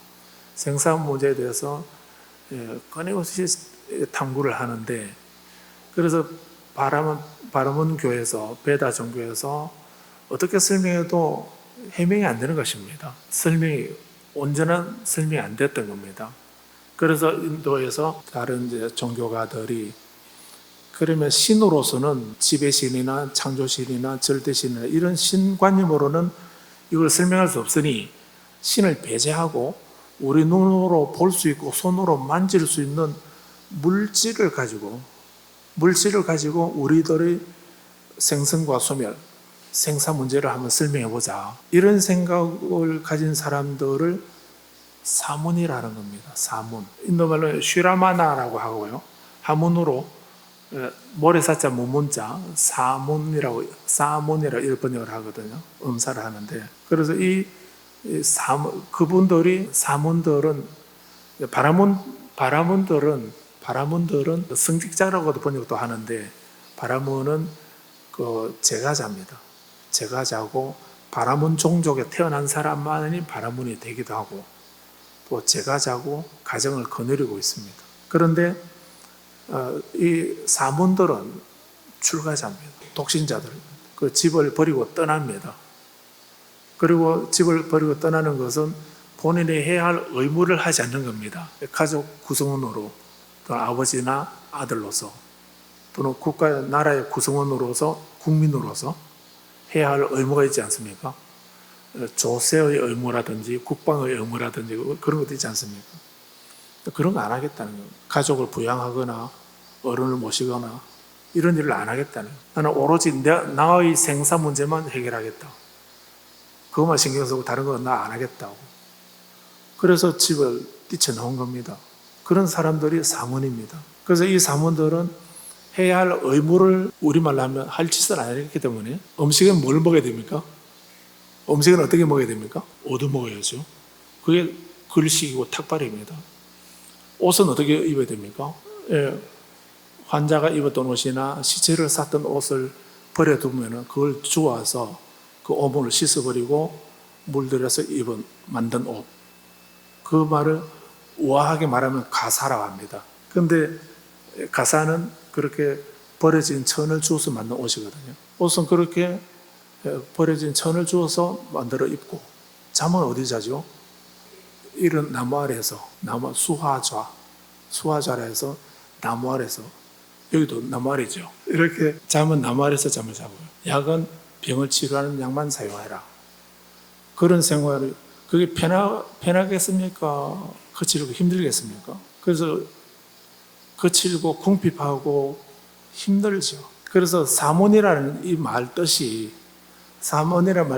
끊임없이 탐구를 하는데, 그래서 바라문 교에서, 베다 종교에서 어떻게 설명해도 해명이 안 되는 것입니다. 온전한 설명이 안 됐던 겁니다. 그래서 인도에서 다른 종교가들이 그러면 신으로서는 지배신이나 창조신이나 절대신이나 이런 신관념으로는 이걸 설명할 수 없으니 신을 배제하고 우리 눈으로 볼 수 있고 손으로 만질 수 있는 물질을 가지고 우리들의 생성과 소멸, 생사 문제를 한번 설명해 보자. 이런 생각을 가진 사람들을 사문이라는 겁니다. 사문. 인도말로 쉬라마나라고 하고요. 한문으로 모래사자 무문자 사문이라고 이렇게 번역을 하거든요. 음사를 하는데, 그래서 사문들은 바라문들은 성직자라고도 번역도 하는데, 바라문은 그 제가자입니다. 제가자고 바라문 종족에 태어난 사람만이 바라문이 되기도 하고 또 제가자고 가정을 거느리고 있습니다. 그런데 이 사문들은 출가자입니다. 독신자들. 그 집을 버리고 떠납니다. 그리고 집을 버리고 떠나는 것은 본인이 해야 할 의무를 하지 않는 겁니다. 가족 구성원으로, 또는 아버지나 아들로서, 또는 국가, 나라의 구성원으로서, 국민으로서 해야 할 의무가 있지 않습니까? 조세의 의무라든지 국방의 의무라든지 그런 것도 있지 않습니까? 그런 거 안 하겠다는 거예요. 가족을 부양하거나 어른을 모시거나 이런 일을 안 하겠다는 거예요. 나는 오로지 나의 생사 문제만 해결하겠다. 그것만 신경 쓰고 다른 건 나 안 하겠다고. 그래서 집을 뛰쳐나온 겁니다. 그런 사람들이 사문입니다. 그래서 이 사문들은 해야 할 의무를 우리말로 하면 할 짓을 안 했기 때문에 음식은 뭘 먹어야 됩니까? 음식은 어떻게 먹어야 됩니까? 얻어 먹어야죠. 그게 글식이고 탁발입니다. 옷은 어떻게 입어야 됩니까? 환자가 입었던 옷이나 시체를 쌌던 옷을 버려두면 그걸 주워서 그 오물을 씻어버리고 물들여서 만든 옷. 그 말을 우아하게 말하면 가사라고 합니다. 그런데 가사는 그렇게 버려진 천을 주워서 만든 옷이거든요. 옷은 그렇게 버려진 천을 주워서 만들어 입고, 잠은 어디 자죠? 이런 나무 아래에서, 수화좌라 해서 나무 아래에서, 여기도 나무 아래죠. 이렇게 잠은 나무 아래에서 잠을 자고요. 약은 병을 치료하는 약만 사용해라. 그런 생활을, 그게 편하겠습니까? 거칠고 힘들겠습니까? 그래서 거칠고 궁핍하고 힘들죠. 그래서 사문이라는 이 말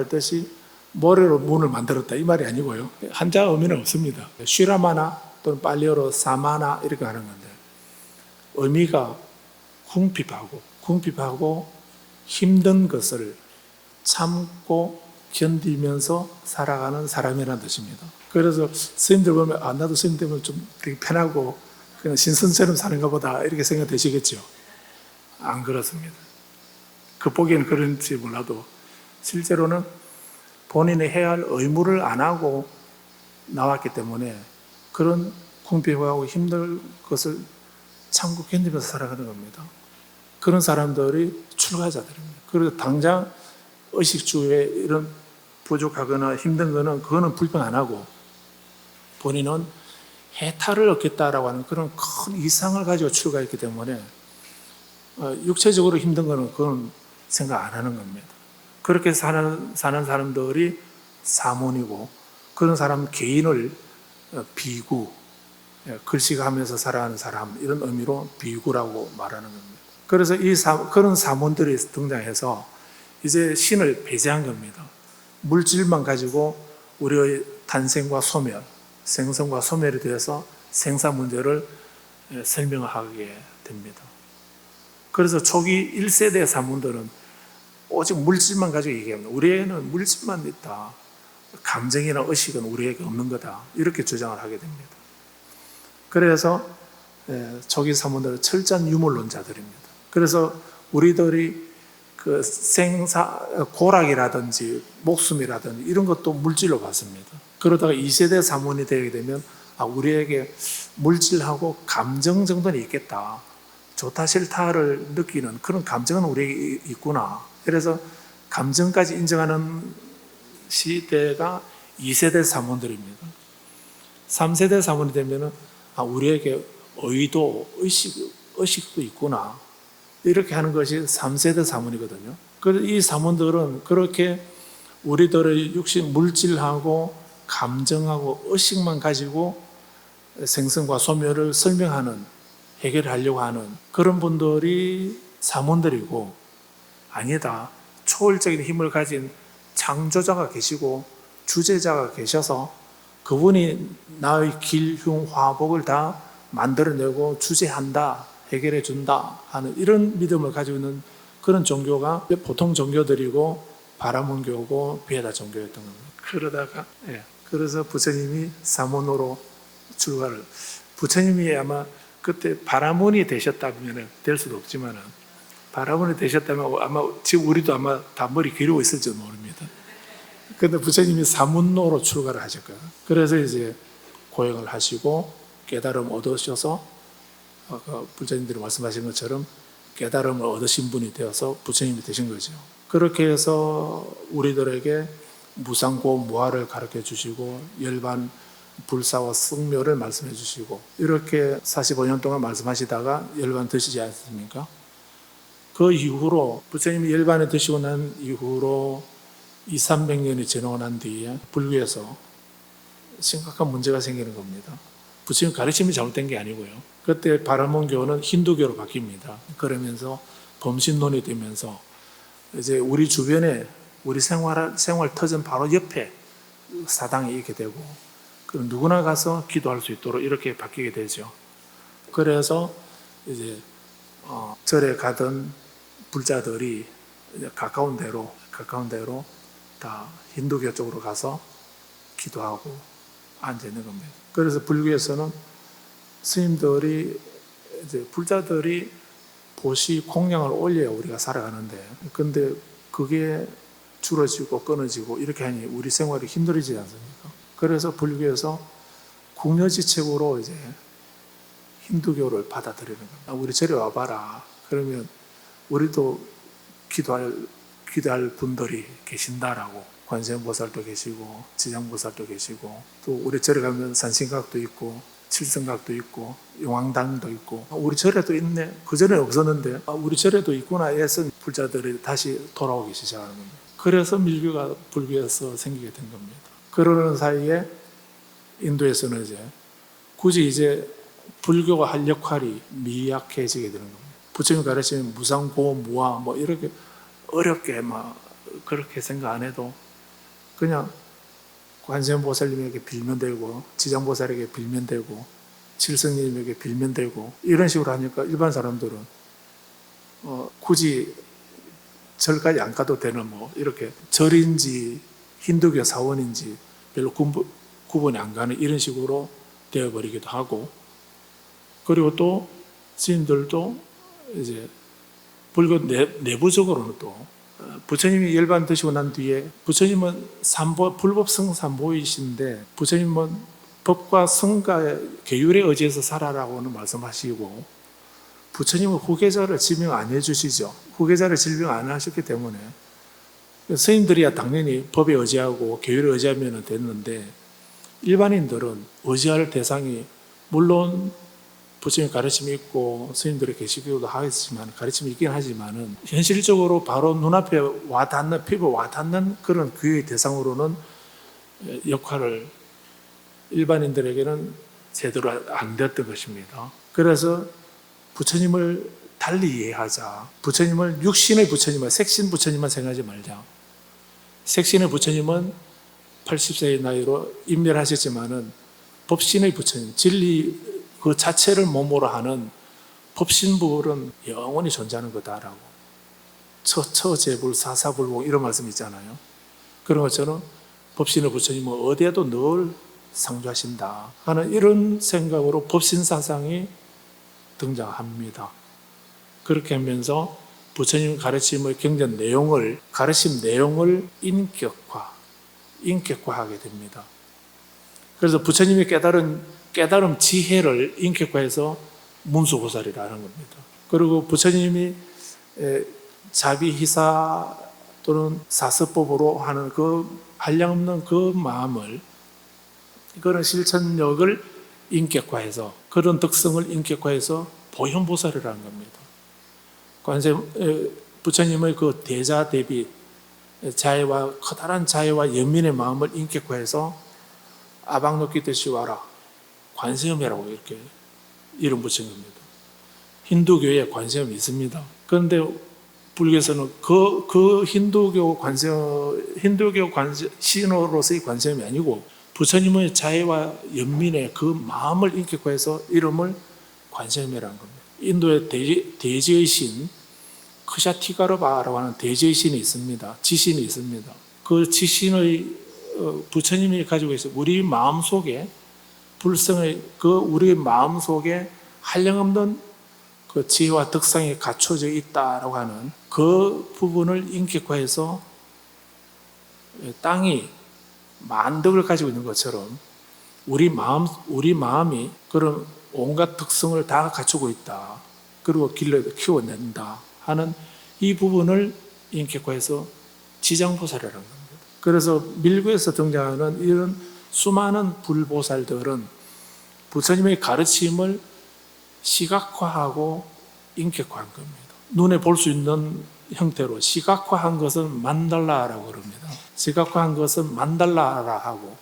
뜻이 모래로 문을 만들었다 이 말이 아니고요. 한자 의미는 없습니다. 쉬라마나 또는 빨리어로 사마나 이렇게 하는 건데 의미가 궁핍하고 궁핍하고 힘든 것을 참고 견디면서 살아가는 사람이라는 뜻입니다. 그래서 스님들 보면 나도 스님 되면 좀 되게 편하고 그냥 신선처럼 사는가 보다 이렇게 생각되시겠죠. 안 그렇습니다. 겉보기에는 그런지 몰라도 실제로는 본인이 해야 할 의무를 안 하고 나왔기 때문에 그런 궁핍하고 힘들 것을 참고 견디면서 살아가는 겁니다. 그런 사람들이 출가자들입니다. 그래서 당장 의식주에 이런 부족하거나 힘든 거는 그거는 불평 안 하고 본인은 해탈을 얻겠다라고 하는 그런 큰 이상을 가지고 출가했기 때문에 육체적으로 힘든 거는 그건 생각 안 하는 겁니다. 그렇게 사는 사람들이 사문이고 그런 사람 개인을 비구, 글씨가 하면서 살아가는 사람 이런 의미로 비구라고 말하는 겁니다. 그래서 그런 사문들이 등장해서 이제 신을 배제한 겁니다. 물질만 가지고 우리의 탄생과 소멸, 생성과 소멸에 대해서 생사 문제를 설명하게 됩니다. 그래서 초기 1세대 사문들은 오직 물질만 가지고 얘기합니다. 우리에게는 물질만 있다. 감정이나 의식은 우리에게 없는 거다. 이렇게 주장을 하게 됩니다. 그래서 초기 사문들은 철저한 유물론자들입니다. 그래서 우리들이 그 고락이라든지 목숨이라든지 이런 것도 물질로 봤습니다. 그러다가 2세대 사문이 되게 되면 우리에게 물질하고 감정 정도는 있겠다. 좋다 싫다를 느끼는 그런 감정은 우리에게 있구나. 그래서 감정까지 인정하는 시대가 2세대 사문들입니다. 3세대 사문이 되면 우리에게 의도, 의식도 있구나. 이렇게 하는 것이 3세대 사문이거든요. 그래서 이 사문들은 그렇게 우리들의 육신 물질하고 감정하고 의식만 가지고 생성과 소멸을 설명하는, 해결하려고 하는 그런 분들이 사문들이고, 아니다. 초월적인 힘을 가진 창조자가 계시고 주제자가 계셔서 그분이 나의 길, 흉, 화복을 다 만들어내고 주제한다, 해결해 준다 하는 이런 믿음을 가지고 있는 그런 종교가 보통 종교들이고 바라문교고 비에다 종교였던 겁니다. 그러다가 그래서 부처님이 사문으로 출가를, 부처님이 아마 그때 바라문이 되셨다면 될 수도 없지만 바라문이 되셨다면 아마 지금 우리도 아마 다 머리 기르고 있을지 모릅니다. 그런데 부처님이 사문로로 출가를 하셨거든요. 그래서 이제 고행을 하시고 깨달음 얻으셔서 부처님들이 말씀하신 것처럼 깨달음을 얻으신 분이 되어서 부처님이 되신 거죠. 그렇게 해서 우리들에게 무상고 무아를 가르쳐 주시고 열반 불사와 승묘를 말씀해 주시고 이렇게 45년 동안 말씀하시다가 열반 드시지 않습니까? 그 이후로 부처님이 열반에 드시고 난 이후로 200~300년이 지나고 난 뒤에 불교에서 심각한 문제가 생기는 겁니다. 부처님 가르침이 잘못된 게 아니고요. 그때 바라몬교는 힌두교로 바뀝니다. 그러면서 범신론이 되면서 이제 우리 주변에 우리 생활 터전 바로 옆에 사당이 있게 되고 그럼 누구나 가서 기도할 수 있도록 이렇게 바뀌게 되죠. 그래서 이제 절에 가던 불자들이 이제 가까운 데로 다 힌두교 쪽으로 가서 기도하고 앉아 있는 겁니다. 그래서 불교에서는 스님들이 이제 불자들이 보시 공양을 올려야 우리가 살아가는데, 근데 그게 줄어지고 끊어지고 이렇게 하니 우리 생활이 힘들어지지 않습니까? 그래서 불교에서 궁여지책으로 이제 힌두교를 받아들이는 겁니다. 우리 절에 와봐라. 그러면 우리도 기도할 분들이 계신다라고. 관세음보살도 계시고 지장보살도 계시고 또 우리 절에 가면 산신각도 있고 칠성각도 있고 용왕당도 있고 우리 절에도 있네. 그전에 없었는데 우리 절에도 있구나 해서 불자들이 다시 돌아오기 시작하는 겁니다. 그래서 밀교가 불교에서 생기게 된 겁니다. 그러는 사이에 인도에서는 굳이 이제 불교가 할 역할이 미약해지게 되는 겁니다. 부처님 가르치면 무상고 무아 뭐 이렇게 어렵게 막 그렇게 생각 안 해도 그냥 관세음보살님에게 빌면 되고 지장보살에게 빌면 되고 칠성님에게 빌면 되고 이런 식으로 하니까 일반 사람들은 굳이 절까지 안 가도 되는 이렇게 절인지 힌두교 사원인지 별로 구분이 안 가는 이런 식으로 되어버리기도 하고, 그리고 또 스님들도 이제 불교 내부적으로는 또 부처님이 열반 드시고 난 뒤에 부처님은 불법성 삼보이신데 부처님은 법과 성과 계율에 의지해서 살아라고는 말씀하시고, 부처님은 후계자를 지명 안 해주시죠. 후계자를 지명 안 하셨기 때문에 스님들이야 당연히 법에 의지하고 계율에 의지하면 됐는데, 일반인들은 의지할 대상이 물론 부처님 가르침이 있고 스님들이 계시기도 하겠지만, 가르침이 있긴 하지만은 현실적으로 바로 눈앞에 와닿는, 피부에 와닿는 그런 교육의 대상으로는 역할을 일반인들에게는 제대로 안 됐던 것입니다. 그래서 부처님을 달리 이해하자. 부처님을 육신의 부처님을, 색신 부처님만 생각하지 말자. 색신의 부처님은 80세의 나이로 인멸하셨지만은 법신의 부처님, 진리 그 자체를 몸으로 하는 법신불은 영원히 존재하는 거다라고, 처처제불 사사불공 이런 말씀 있잖아요. 그런 것처럼 법신의 부처님은 어디에도 늘 상주하신다 하는 이런 생각으로 법신사상이 등장합니다. 그렇게 하면서 부처님 가르침의 경전 내용을, 가르침 내용을 인격화하게 됩니다. 그래서 부처님이 깨달음 지혜를 인격화해서 문수보살이라는 겁니다. 그리고 부처님이 자비희사 또는 사서법으로 하는 그 한량없는 그 마음을, 그런 실천력을 인격화해서, 그런 특성을 인격화해서 보현보살이라는 겁니다. 부처님의 그 대자 대비 자애와, 커다란 자애와 연민의 마음을 인격화해서 아방노키 데시와라 관세음이라고 이렇게 이름 붙인 겁니다. 힌두교에 관세음이 있습니다. 그런데 불교에서는 그 힌두교 신으로서의 관세음이 아니고 부처님의 자애와 연민의 그 마음을 인격화해서 이름을 관세음이라는 겁니다. 인도의 대지의 신 크샤티가르바라고 하는 대지의 신이 있습니다. 지신이 있습니다. 그 지신의 부처님이 가지고 있어요. 우리 마음 속에 불성의 우리 마음 속에 한량없는 그 지혜와 덕상이 갖춰져 있다라고 하는 그 부분을 인격화해서 땅이 만덕을 가지고 있는 것처럼 우리 마음이 그런 온갖 특성을 다 갖추고 있다. 그리고 키워낸다 하는 이 부분을 인격화해서 지장보살이라는 겁니다. 그래서 밀교에서 등장하는 이런 수많은 불보살들은 부처님의 가르침을 시각화하고 인격화한 겁니다. 눈에 볼 수 있는 형태로 시각화한 것은 만달라라고 그럽니다. 시각화한 것은 만달라라 하고,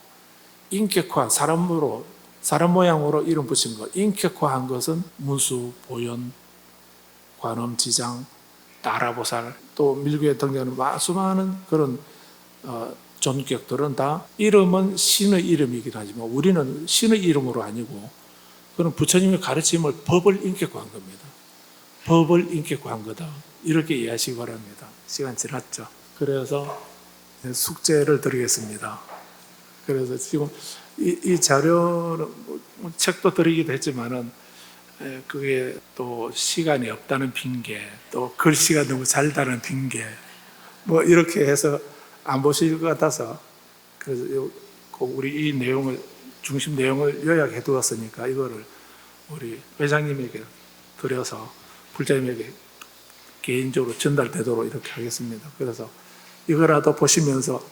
인격화, 사람 모양으로 이름 붙인 것, 인격화한 것은 문수, 보현, 관음, 지장, 따라보살, 또 밀교에 등장하는 수많은 그런 존격들은 다 이름은 신의 이름이긴 하지만 우리는 신의 이름으로 아니고 그런 부처님의 가르침을 법을 인격화한 겁니다. 법을 인격화한 거다. 이렇게 이해하시기 바랍니다. 시간 지났죠. 그래서 숙제를 드리겠습니다. 그래서 지금 이 자료는 책도 드리기도 했지만은 그게 또 시간이 없다는 핑계, 또 글씨가 너무 잘다는 핑계, 이렇게 해서 안 보실 것 같아서, 그래서 우리 이 내용을, 중심 내용을 요약해 두었으니까 이거를 우리 회장님에게 드려서 불자님에게 개인적으로 전달되도록 이렇게 하겠습니다. 그래서 이거라도 보시면서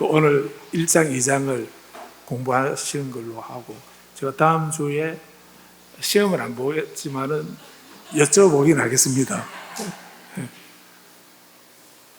오늘 1장, 2장을 공부하시는 걸로 하고, 제가 다음 주에 시험을 안 보겠지만은 여쭤보긴 하겠습니다.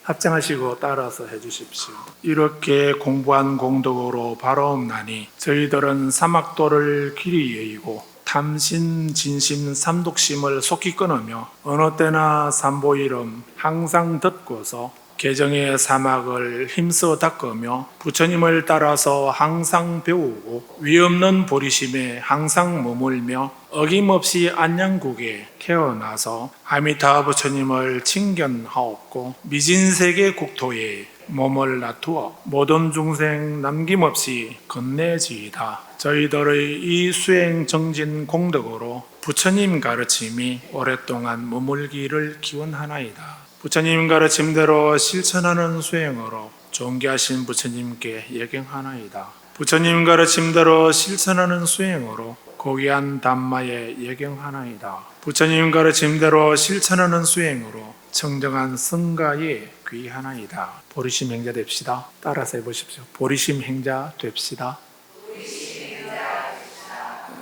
합장하시고 따라서 해주십시오. 이렇게 공부한 공덕으로 바라옵나니 저희들은 사막도를 길이 여의고 탐심, 진심, 삼독심을 속히 끊으며 어느 때나 삼보 이름 항상 듣고서 개정의 사막을 힘써 닦으며 부처님을 따라서 항상 배우고 위없는 보리심에 항상 머물며 어김없이 안양국에 태어나서 아미타 부처님을 칭견하옵고 미진세계 국토에 몸을 놔두어 모든 중생 남김없이 건네지이다. 저희들의 이 수행 정진 공덕으로 부처님 가르침이 오랫동안 머물기를 기원하나이다. 부처님 가르침대로 실천하는 수행으로 존귀하신 부처님께 예경하나이다. 부처님 가르침대로 실천하는 수행으로 고귀한 담마에 예경하나이다. 부처님 가르침대로 실천하는 수행으로 청정한 성가에 귀하나이다. 보리심 행자 됩시다. 따라서 해보십시오. 보리심 행자 됩시다.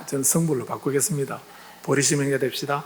저는 성불로 바꾸겠습니다. 보리심 행자 됩시다.